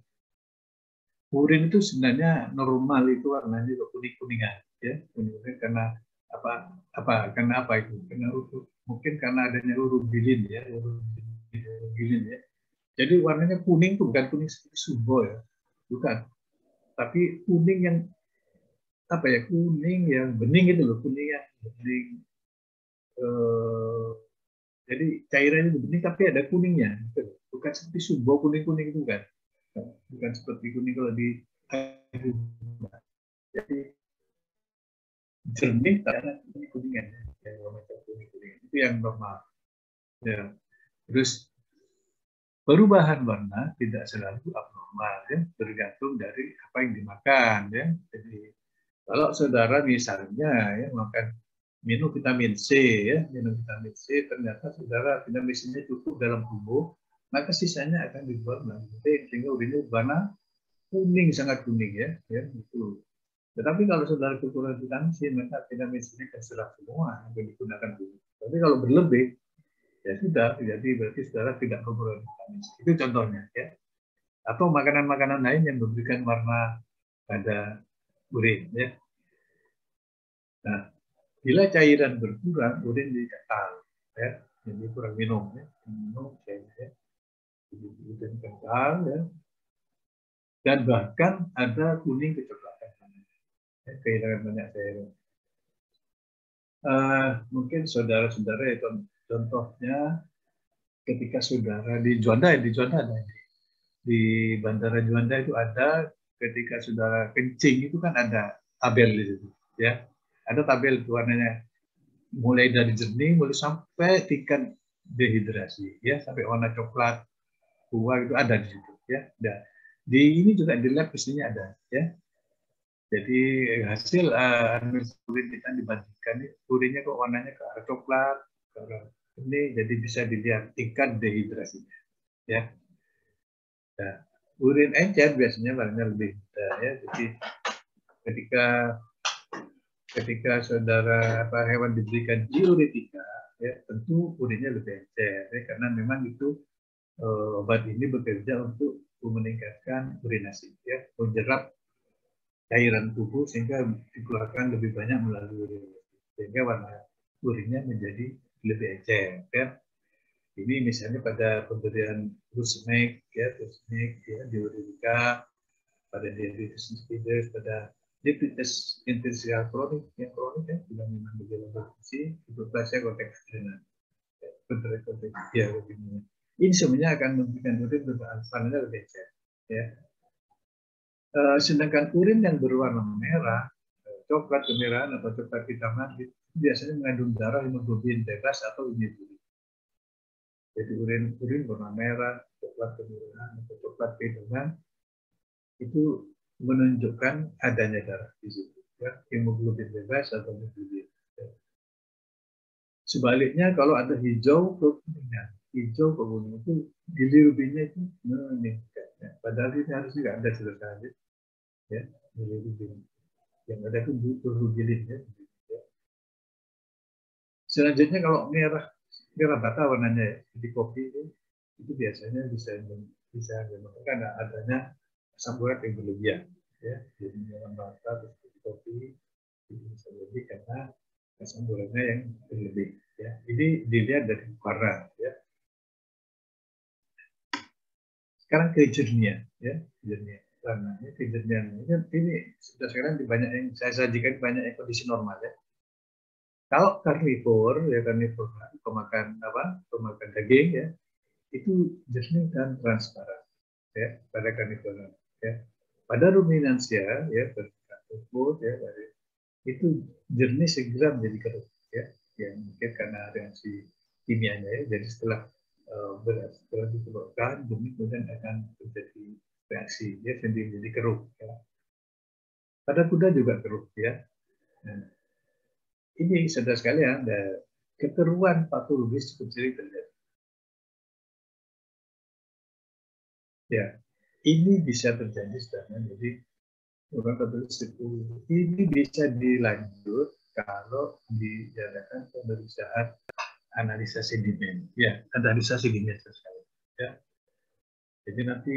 Urin itu sebenarnya normal itu warnanya kuning-kuningan, ya, kuning-kuningan karena karena apa itu? Karena mungkin karena adanya urobilin, ya, urobilin, ya. Jadi warnanya kuning itu bukan kuning seperti subo, ya, bukan, tapi kuning yang apa ya, kuning yang bening itu loh, kuning yang bening. Jadi cairannya bening tapi ada kuningnya, gitu. Bukan seperti subo kuning-kuning itu kan, bukan seperti kuning kalau di air. Jadi jernih karena kuning-kuningan, yang macam kuning-kuning itu yang normal. Ya. Terus perubahan warna tidak selalu abnormal, ya, tergantung dari apa yang dimakan, ya. Jadi kalau saudara misalnya, ya, minum vitamin C, ya, minum vitamin C, ternyata saudara vitamin C-nya cukup dalam tubuh, maka sisanya akan dibuat melalui sehingga urinnya warna kuning, sangat kuning, ya, itu. Tetapi kalau saudara kekurangan vitamin C, maka vitamin C-nya terserap semua yang digunakan dulu. Tapi kalau berlebih, ya sudah, jadi berarti saudara tidak kekurangan vitamin C. Itu contohnya, ya. Atau makanan-makanan lain yang memberikan warna pada urin, ya. Nah, bila cairan berkurang, urin jadi kental, ya. Jadi kurang minum, ya. Minum cairannya, jadi urin kental, ya. Dan bahkan ada kuning kecoklatan, ya, kehilangan banyak cairan. Mungkin saudara-saudara itu contohnya ketika saudara di Juanda ada, di Bandara Juanda itu ada, ketika saudara kencing itu kan ada tabel di situ, ya, ada tabel itu warnanya mulai dari jernih mulai sampai tingkat dehidrasi, ya, sampai warna coklat tua itu ada di situ, ya. Dan di ini juga di lab pastinya ada, ya. Jadi hasil analisa urin kita dibandingkan, urinnya kok warnanya ke arah coklat, ke arah ini, jadi bisa dilihat tingkat dehidrasinya, ya. Nah, urin encer biasanya warnanya lebih muda, ya. Jadi ketika saudara hewan diberikan diuretika, ya, tentu urinnya lebih encer, ya, karena memang itu obat ini bekerja untuk meningkatkan urinasi, ya, menyerap cairan tubuh sehingga dikeluarkan lebih banyak melalui urinasi, sehingga warna urinnya menjadi lebih encer. Ya. Ini misalnya pada pemberian Rusmeg, ya, diuretika, pada diabetes insipidus, pada diabetes interstisial kronik, yang kronik ya, sudah memang berjalan berfungsi, hiperplasia konteks adrenal. Ya, begini. Ini sebenarnya akan memberikan urin warnanya lebih encer. Ya. Sedangkan urin yang berwarna merah, coklat kemerahan atau coklat hitaman, itu biasanya mengandung darah hemoglobin bebas atau imunoglobulin. Jadi urin warna merah, coklat kemerahan atau coklat kehitaman itu menunjukkan adanya darah di situ, ya, hemoglobin bebas atau hemoglobin. Sebaliknya kalau ada hijau kekuningan, hijau kekuningan itu bilirubinnya itu meningkat. Ya. Padahal ini harus juga ada sebenarnya, ya, bilirubin. Yang ada itu bilirubin, ya. Selanjutnya kalau merah bata warnanya, ya, di kopi itu biasanya bisa menyebabkan adanya asam urat yang berlebihan, ya. Jadi merah bata terus di kopi itu bisa lebih karena asam uratnya yang berlebih, ya. Ini dilihat dari warna, ya. Sekarang kejernihan, ya, kejernihan warnanya, kejernihan ini sudah sekarang di banyak yang saya sajikan banyak yang kondisi normal, ya. Kalau karnivor, ya karnivor, pemakan daging, ya, itu jernih dan transparan, ya, pada karnivor, ya. Pada ruminansia, ya, karnivor, ya, itu jernih segera menjadi keruh, ya, yang mungkin karena reaksi kimianya, ya. Jadi setelah dikeluarkan, jernih kemudian akan terjadi reaksi, ya, sendiri menjadi keruh, ya. Pada kuda juga keruh, ya. Nah, ini saudara sekalian, kekeruhan patologis cukup sering terjadi. Ya, ini bisa terjadi sebenarnya. Jadi kekeruhan patologis itu ini bisa dilanjut kalau diadakan pemeriksaan analisa sedimen. Ya, analisa sedimen sekali. Ya, jadi nanti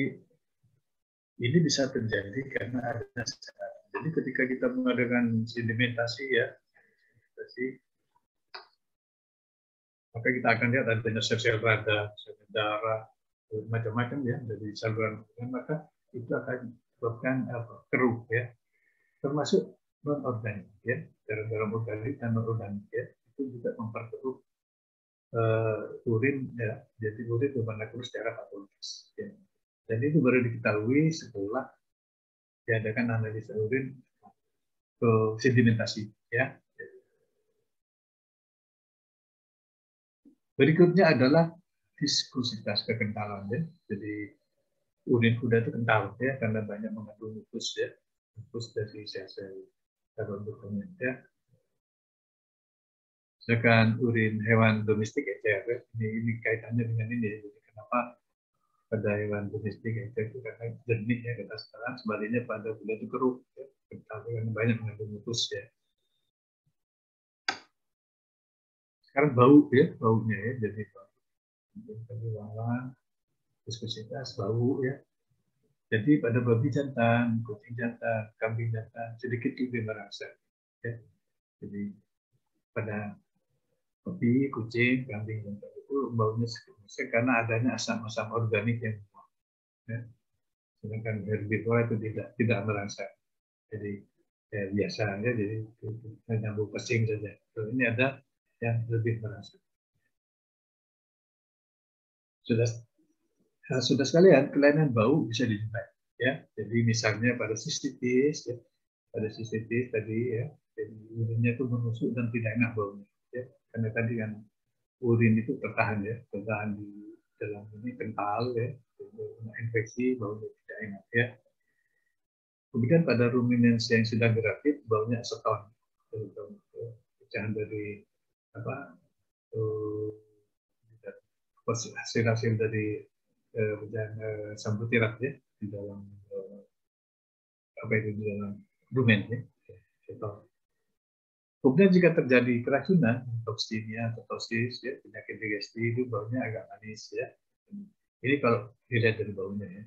ini bisa terjadi karena adanya sesat. Jadi ketika kita mengadakan sedimentasi, ya, maka kita akan lihat adanya sel-sel radang, sel darah, macam-macam, ya, dari saluran, maka itu akan menyebabkan keruh, ya, termasuk non-organik, ya, garam-garam organik dan non-organik, ya, itu juga memperkeruh urin, ya, jadi urin berwarna keruh secara patologis, ya. Dan itu baru diketahui setelah diadakan analisa urin ke sedimentasi, ya. Berikutnya adalah viskositas, kekentalan, ya. Jadi urin kuda itu kental, ya, karena banyak mengandung nukleus, ya, nukleus dari sel-sel karbon, ya. Sedangkan urin hewan domestik encer, ya. Ini kaitannya dengan ini. Jadi kenapa pada hewan domestik encer itu karena jernih, ya, kata sekarang, sebaliknya pada kuda itu keruh, ya, kental karena banyak mengandung nukleus, ya. Sekarang bau, ya, baunya, ya, jadi bau, viskositas, bau, ya. Jadi pada babi jantan, kucing jantan, kambing jantan sedikit lebih merasa, ya. Jadi pada babi, kucing, kambing jantan itu baunya sedikit karena adanya asam-asam organik yang, ya. Sedangkan herbivora itu tidak merasa. Jadi ya, biasa, ya, jadi nyambung pesing saja. So, ini ada yang lebih merasa. Sudah sekalian, kelainan bau bisa dijumpai, ya. Jadi misalnya pada sistitis, ya, pada sistitis tadi, ya, jadi urinnya itu menusuk dan tidak enak baunya, ya, karena tadi kan urin itu tertahan, ya, tertahan di dalam ini kental, ya, infeksi, baunya tidak enak, ya. Kemudian pada ruminansia yang sudah gravid, baunya aseton, pecahan dari apa, hasil-hasil dari sambutirat, ya, di dalam di dalam rumen, ya. Kemudian jika terjadi keracunan, toksinia atau toksis, ya, penyakit digesti itu baunya agak manis, ya. Ini kalau dilihat dari baunya, ya.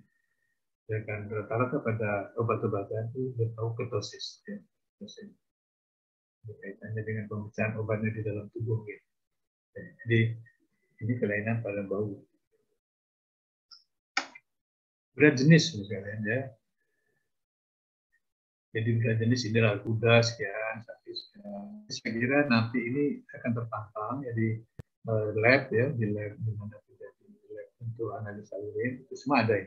Ya kan rata-rata pada obat-obatan itu bertahu ketosis, ya. Ketosis. Kaitannya dengan pemecahان obatnya di dalam tubuh. Gitu. Jadi ini kelainan pada bau. Berat jenis misalnya, ya. Jadi berat jenis ideal kuda sekian, sapi sekian. Saya kira nanti ini akan terpantang ya di lab ya, di lab di mana terjadi di lab untuk analisa urin itu semua ada ya.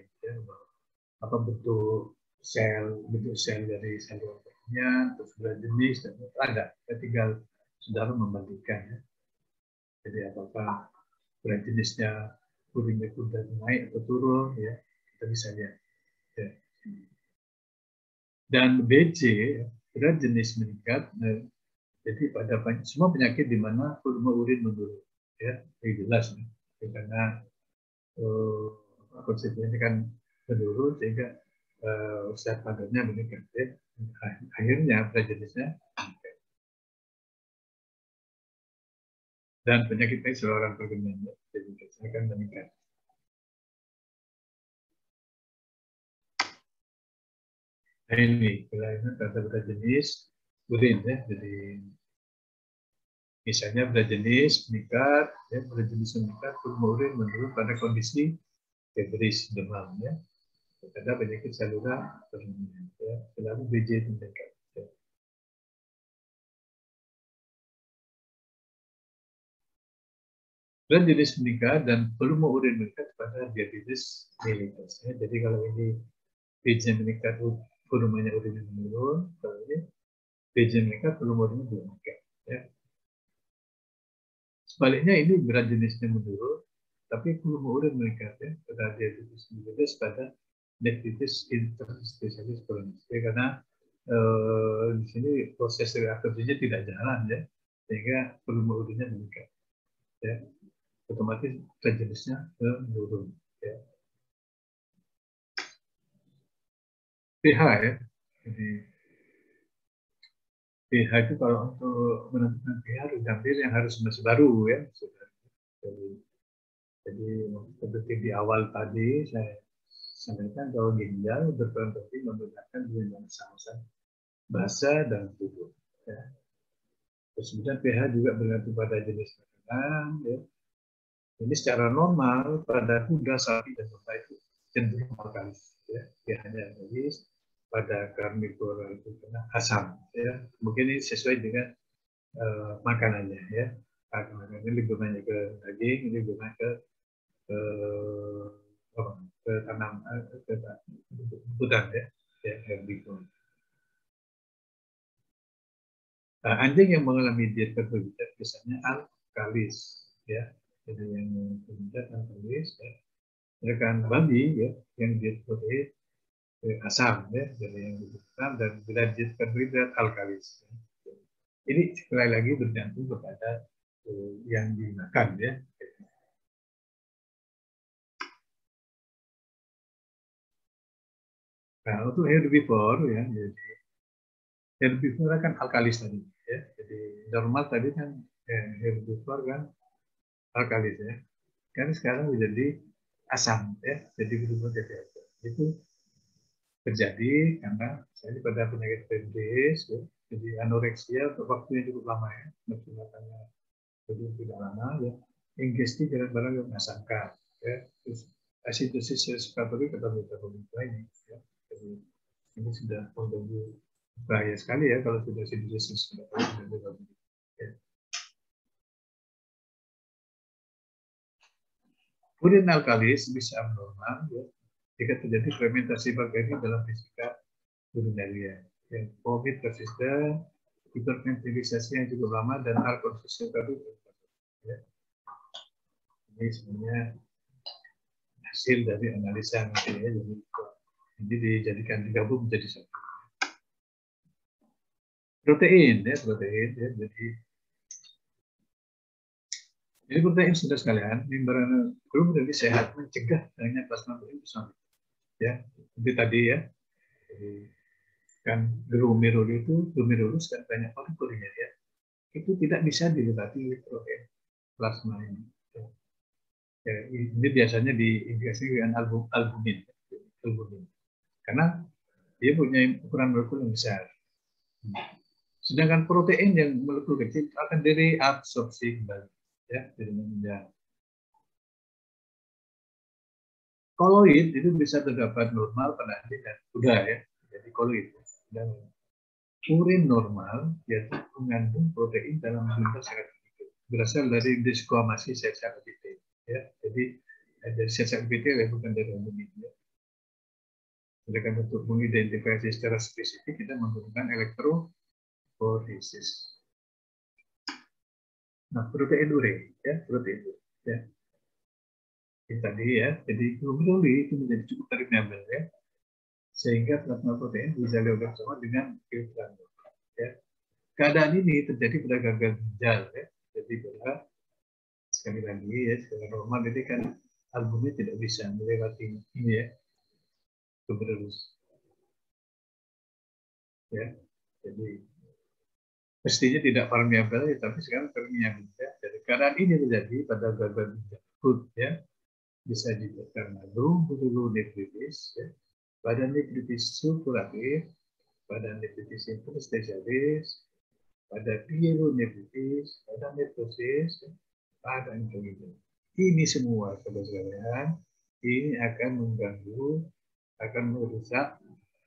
Apa bentuk sel dari saluran pertanian, terus berat jenis dan itu ada. Kita tinggal saudara membandingkan ya. Jadi apakah berat jenisnya urinnya kuda naik atau turun ya, kita bisa lihat. Ya. Dan BC berat jenis meningkat. Jadi pada semua penyakit di mana volume urin menurun, ya, ini jelas ya. Karena konstituennya kan menurun sehingga usia padatnya meningkat. Ya. Akhirnya berat jenisnya meningkat. Dan penyakitnya seorang perkembangan jadi akan meningkat. Nah ini kelainan pada berat jenis urin ya. Jadi misalnya berat jenis meningkat, ya, berat jenis meningkat, volume urin menurun pada kondisi febris demam ya. Pada penyakit saluran pernafasan ya, selalu BJ itu meningkat. Ya. Berat jenis meningkat dan volume urin meningkat pada diabetes mellitus. Ya. Jadi kalau ini BJ meningkat, volumenya urin menurun, kalau ini BJ meningkat, volume urin belum meningkat. Ya. Sebaliknya ini berat jenisnya menurun, tapi volume urin meningkat ya, pada diabetes mellitus pada diabetes interstitialis kronis. Ya, karena di sini proses reaktifnya tidak jalan ya, sehingga volume urinnya meningkat. Ya. Otomatis berat jenisnya menurun. Ya. pH ya, jadi pH itu kalau untuk menentukan pH redambir yang harus masih baru ya. Jadi seperti di awal tadi saya sampaikan bahwa ginjal berperan penting menggunakan ginjal sama-sama basah dan tubuh. Ya. Terus kemudian pH juga bergantung pada jenis makanan. Ya. Ini secara normal pada kuda, sapi, dan domba itu cenderung alkalis. Ya. pH-nya alkalis, pada karnivora itu kena asam. Ya. Mungkin ini sesuai dengan makanannya. Ya. Makanannya lebih banyak ke daging, lebih banyak ke tanam ke hutan ya, ya herbivore. Anjing yang mengalami diet karbohidrat biasanya alkalis ya, jadi yang karbohidrat alkalis ya. Rekan babi ya yang diet protein asam ya, jadi yang asam dan bila diet karbohidrat alkalis. Ya. Ini sekali lagi bergantung kepada yang dimakan ya. Nah, untuk herbivore ya, jadi herbivore kan alkalis tadi ya. Jadi normal tadi kan herbivore kan alkalis ya. Kan sekarang menjadi asam ya. Jadi berubah jadi asam. Itu terjadi karena misalnya pada penyakit PMDS ya. Jadi anoreksia untuk waktunya cukup lama ya. Nafsu makannya tidak lama ya. Ingesti barang-barang yang mengasangkan ya. Terus asitosis respiratory kata metabolik ini ya. Jadi ini sudah mengganggu bahaya sekali ya kalau sudah sidosis. Ya. Urin alkalis bisa abnormal ya, jika terjadi fermentasi bakteri dalam fisika urinaria. Ya, vomit persisten, hiperventilisasi yang cukup lama, dan alkoholisme tadi. Ya. Ini sebenarnya hasil dari analisa ya, jadi ini dijadikan digabung menjadi satu. Protein ya, protein ya, jadi protein sudah sekalian, membran grup dari sehat mencegah adanya plasma protein bersama. Ya, seperti tadi ya. Jadi, kan glomerulus kan banyak molekul ya. Itu tidak bisa dilewati oleh protein plasma ini. Ya, ini biasanya diindikasi dengan albumin. karena dia punya ukuran molekul yang besar. Sedangkan protein yang molekul kecil akan direabsorpsi kembali, ya, jadi menunjang. Koloid itu bisa terdapat normal pada anjing dan kuda, ya, jadi koloid. Dan urin normal yaitu mengandung protein dalam jumlah sangat sedikit, berasal dari desquamasi sel-sel epitel, ya. Jadi dari sel-sel epitel, ya, bukan dari albumin, ya. Sedangkan untuk mengidentifikasi secara spesifik kita menggunakan elektroforesis. Nah, protein urin, ya, protein urin, ya. Ini tadi, ya, jadi hemoglobin itu menjadi cukup variabel, ya, sehingga plasma protein bisa dilakukan sama dengan filtran, ya. Keadaan ini terjadi pada gagal ginjal, ya. Jadi pada, sekali lagi, ya, secara normal ini kan albumin tidak bisa melewati ini, ya, terus, ya. Jadi mestinya tidak permeabel, ya, tapi sekarang permeabel, ya. Jadi keadaan ini terjadi pada gagal ginjal akut, ya, bisa juga karena glomerulonefritis, ya, pada nefritis supuratif, pada nefritis interstitialis, pada pyelonefritis, pada nefrosis, ya, pada infeksi. Ini semua, saudara-saudara, ini akan mengganggu, akan merusak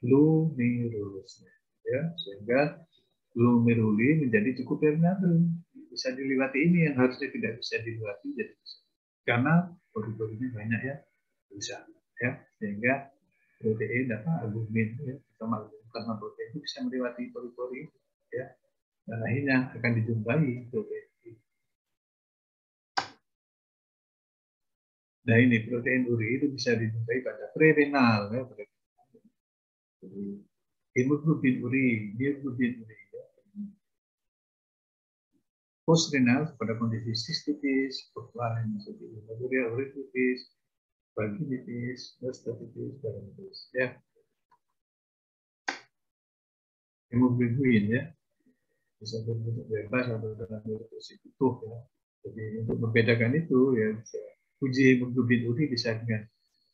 glomerulus, ya, sehingga glomeruli menjadi cukup variabel, bisa dilewati. Ini yang harusnya tidak bisa dilewati jadi bisa, karena pori-porinya banyak, ya, bisa, ya, sehingga protein atau albumin, ya, plasma protein itu bisa melewati pori-pori, ya, dan akhirnya akan dijumpai protein. Nah, ini protein uri itu bisa dijumpai pada prerenal, ya, hemoglobin uri, hemoglobin uri, ya. Postrenal pada kondisi sistitis, pokoknya seperti uritis, vaginitis, prostatitis, dermatitis, ya. Hemoglobin, ya, bisa berbentuk bebas atau dalam bentuk utuh, ya. Jadi untuk membedakan itu, ya, bisa uji hemoglobin uri bisa dengan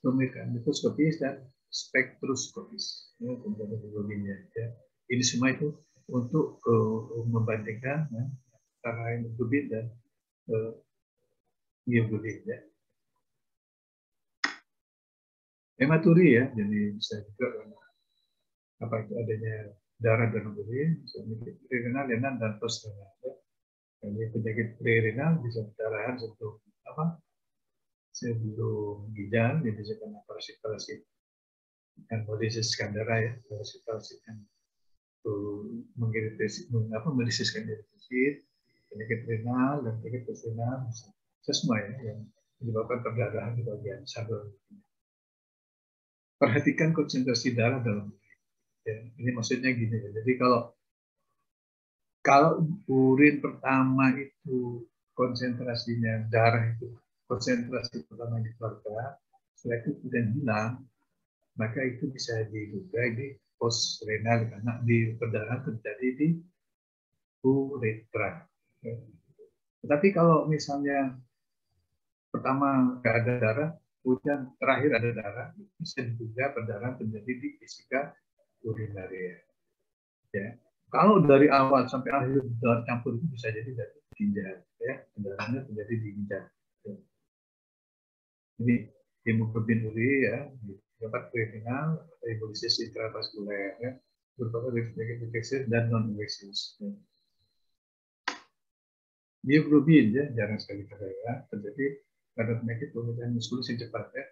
pemeriksaan mikroskopis dan spektroskopis, ya, tentang hemoglobinnya, ya. Ini semua itu untuk membandingkan, ya, antara hemoglobin dan mioglobin, ya. Hematuri, ya, jadi bisa juga karena apa itu adanya darah dan urin, misalnya prerenal, renal, dan postrenal, ya. Jadi penyakit prerenal bisa pendarahan sebelum apa? Sebelum ginjal, jadi karena parasit-parasit hemolisis skandara, ya, parasit-parasit yang merisiskan defisit, penyakit renal dan penyakit postrenal, semua, ya, yang menyebabkan perdarahan di bagian saluran. Perhatikan konsentrasi darah dalam urin. Ya, ini maksudnya gini, ya. Jadi kalau urin pertama itu konsentrasinya darah itu konsentrasi pertama dikeluarkan, setelah itu kemudian hilang, maka itu bisa diduga di post renal karena di perdarahan terjadi di uretra. Tetapi kalau misalnya pertama nggak ada darah, kemudian terakhir ada darah, bisa diduga perdarahan terjadi di vesika urinaria. Ya. Kalau dari awal sampai akhir darah campur itu bisa jadi dari ginjal, ya, perdarahannya terjadi di ginjal. Ya. Ini hemoglobin uri, ya, dapat prerenal, hemolisis intravaskuler, ya, berupa penyakit infeksius dan non infeksius. Ya. Mioglobin, ya, jarang sekali terjadi pada penyakit pembentukan muskulus yang cepat, ya.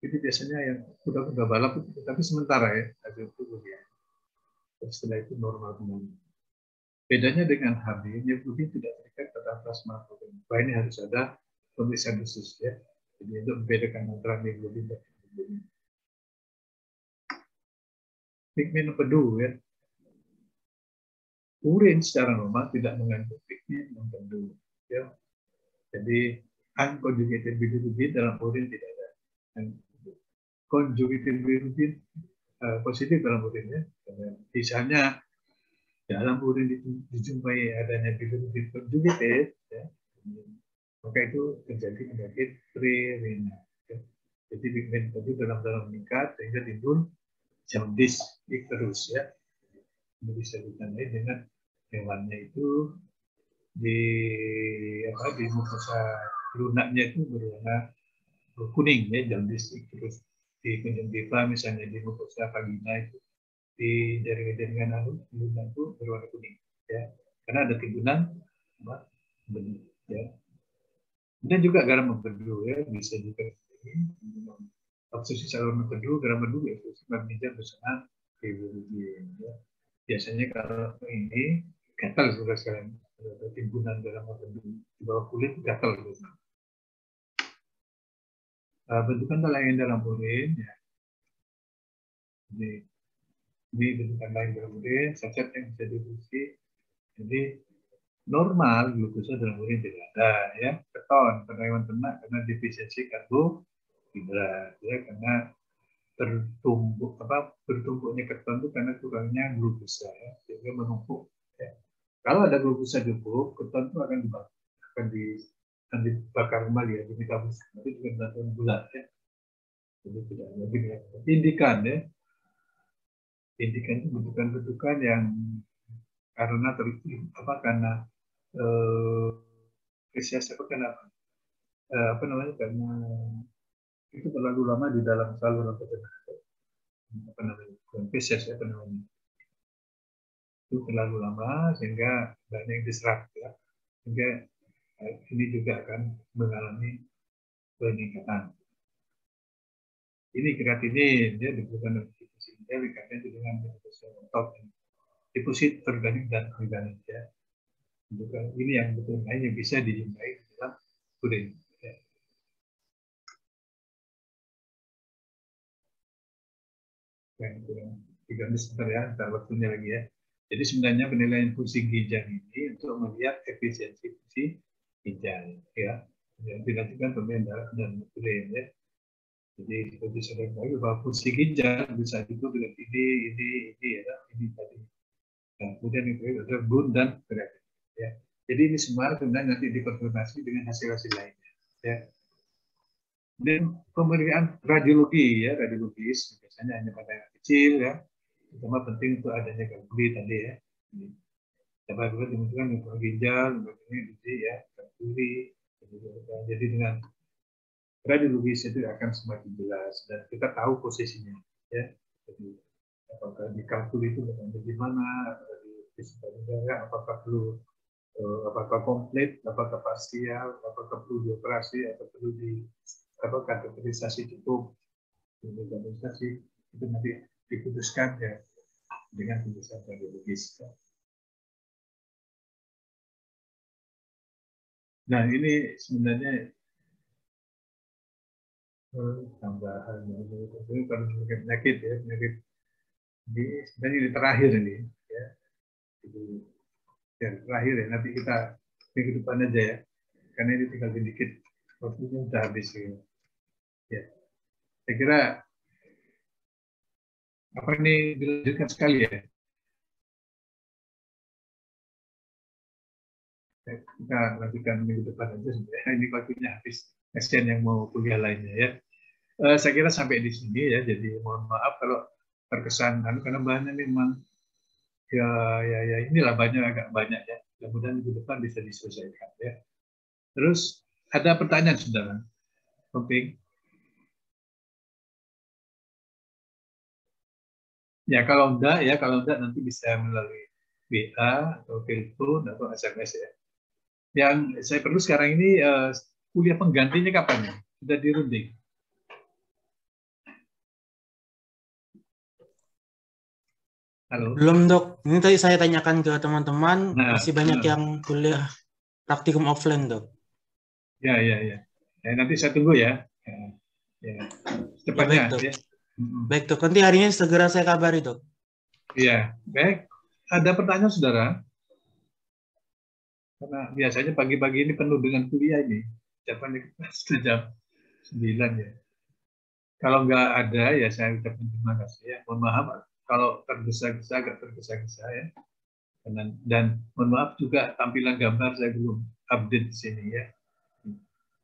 Ini biasanya yang kuda-kuda balap itu, tapi sementara, ya, hasil tubuh, ya. Setelah itu normal kembali. Bedanya dengan HB, mioglobin tidak terikat pada plasma protein. Nah, ini harus ada pemeriksaan khusus, ya. Jadi untuk membedakan antara mioglobin dan hemoglobin. Pigmen empedu, ya. Urin secara normal tidak mengandung pigmen empedu, ya. Jadi unconjugated bilirubin dalam urin tidak ada. Conjugated bilirubin positif dalam urin, ya. Misalnya dalam urin itu dijumpai adanya bilirubin conjugated, ya, maka itu terjadi penyakit prerenal. Ya. Jadi pigmen tadi dalam meningkat sehingga timbul jaundice terus ya. Ini bisa ditandai dengan hewannya itu di di mukosa lunaknya itu berwarna kuning ya, jaundice terus di konjungtiva misalnya di mukosa vagina itu di jaringan-jaringan lunak itu berwarna kuning ya, karena ada timbunan benih ya. Dan juga garam empedu ya, bisa juga obstruksi saluran empedu, garam empedu itu magnesium bersama hemoglobin ya. Biasanya kalau ini gatal sudah sekarang, ada timbunan garam empedu di bawah kulit gatal gitu. Bentukan lain dalam urin ya. Ini bentukan lain dalam urin, zat yang bisa dideteksi. Jadi normal glukosa dalam urin tidak ada ya, keton pada hewan ternak karena defisiensi karbohidrat ya, karena bertumpuknya keton itu karena kurangnya glukosa ya, sehingga menumpuk ya. Kalau ada glukosa cukup, keton itu akan dibakar kembali ya, di metabolisme nanti juga bantuan gula ya. Jadi tidak lagi ya. Indikan ya, indikan itu bentukan-bentukan yang karena karena karena itu terlalu lama di dalam saluran pencernaan, itu terlalu lama sehingga banyak yang diserap ya, sehingga ini juga akan mengalami peningkatan. Ini kreatinin dia dibutuhkan oleh karena itu dengan deposit organik dan organik ya. Ini yang betul hanya bisa dijumpai dalam urin. Ya. Tiga menit sebentar ya, ntar waktunya lagi ya. Jadi sebenarnya penilaian fungsi ginjal ini untuk melihat efisiensi fungsi ginjal ya. Yang dilakukan pemberian darah dan urin ya. Jadi seperti saya katakan bahwa fungsi ginjal bisa itu dengan ini ya, ini tadi. Nah, kemudian itu ada bun dan kreatin. Ya. Jadi ini semua sebenarnya nanti dikonfirmasi dengan hasil-hasil lainnya. Ya. Dan pemeriksaan radiologi ya, radiologis biasanya hanya pada yang kecil ya. Terutama penting untuk adanya gangguan tadi ya. Dapat juga dimunculkan gangguan ginjal, gangguan ya, gangguan. Jadi dengan radiologis itu akan semakin jelas dan kita tahu posisinya ya. Jadi apakah di kalkul itu berada di mana, apakah di darah, apakah perlu apakah komplit, apakah parsial, apakah perlu dioperasi atau perlu kateterisasi cukup, kateterisasi itu nanti diputuskan ya dengan pemeriksaan radiologis. Nah ini sebenarnya tambahan ini kalau penyakit ya, penyakit ini sebenarnya ini terakhir ini ya. Jadi yang terakhir ya, nanti kita minggu depan aja ya, karena ini tinggal sedikit waktunya sudah habis ya. Saya kira apa ini dilanjutkan sekali ya. Kita lanjutkan minggu depan aja sebenarnya, ini waktunya habis. Kasihan yang mau kuliah lainnya ya. Saya kira sampai di sini ya, jadi mohon maaf kalau terkesan karena bahannya memang ya inilah agak banyak ya. Mudah-mudahan minggu depan bisa diselesaikan ya. Terus ada pertanyaan saudara? Oke. Ya kalau enggak nanti bisa melalui WA atau telepon atau SMS ya. Yang saya perlu sekarang ini kuliah penggantinya kapan ya? Sudah dirunding? Halo. Belum dok, ini tadi saya tanyakan ke teman-teman, masih banyak yang kuliah praktikum offline dok. Ya. Nanti saya tunggu ya. Cepatnya ya. Ya. Baik dok, nanti harinya segera saya kabari dok. Iya, baik. Ada pertanyaan saudara? Karena biasanya pagi-pagi ini penuh dengan kuliah ini. Sudah jam 9 ya. Kalau nggak ada ya saya ucapkan terima kasih ya. Mohon maaf kalau tergesa-gesa, agak tergesa-gesa ya. Dan mohon maaf juga tampilan gambar saya belum update di sini ya.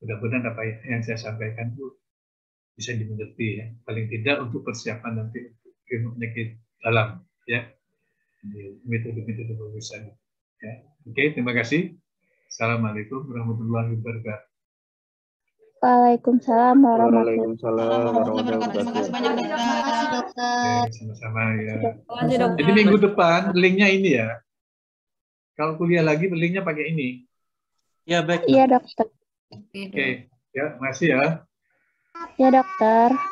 Mudah-mudahan apa yang saya sampaikan itu bisa dimengerti ya. Paling tidak untuk persiapan nanti untuk ilmu penyakit dalam ya. Metode-metode pemeriksaan. Ya. Oke, terima kasih. Assalamualaikum warahmatullahi wabarakatuh. Waalaikumsalam warahmatullahi Wabarakatuh. Terima kasih banyak dokter. Oke, sama-sama ya. Terima kasih dokter. Jadi minggu depan linknya ini ya. Kalau kuliah lagi linknya pakai ini. Ya baik. Iya dokter. Oke, ya, makasih ya. Ya dokter.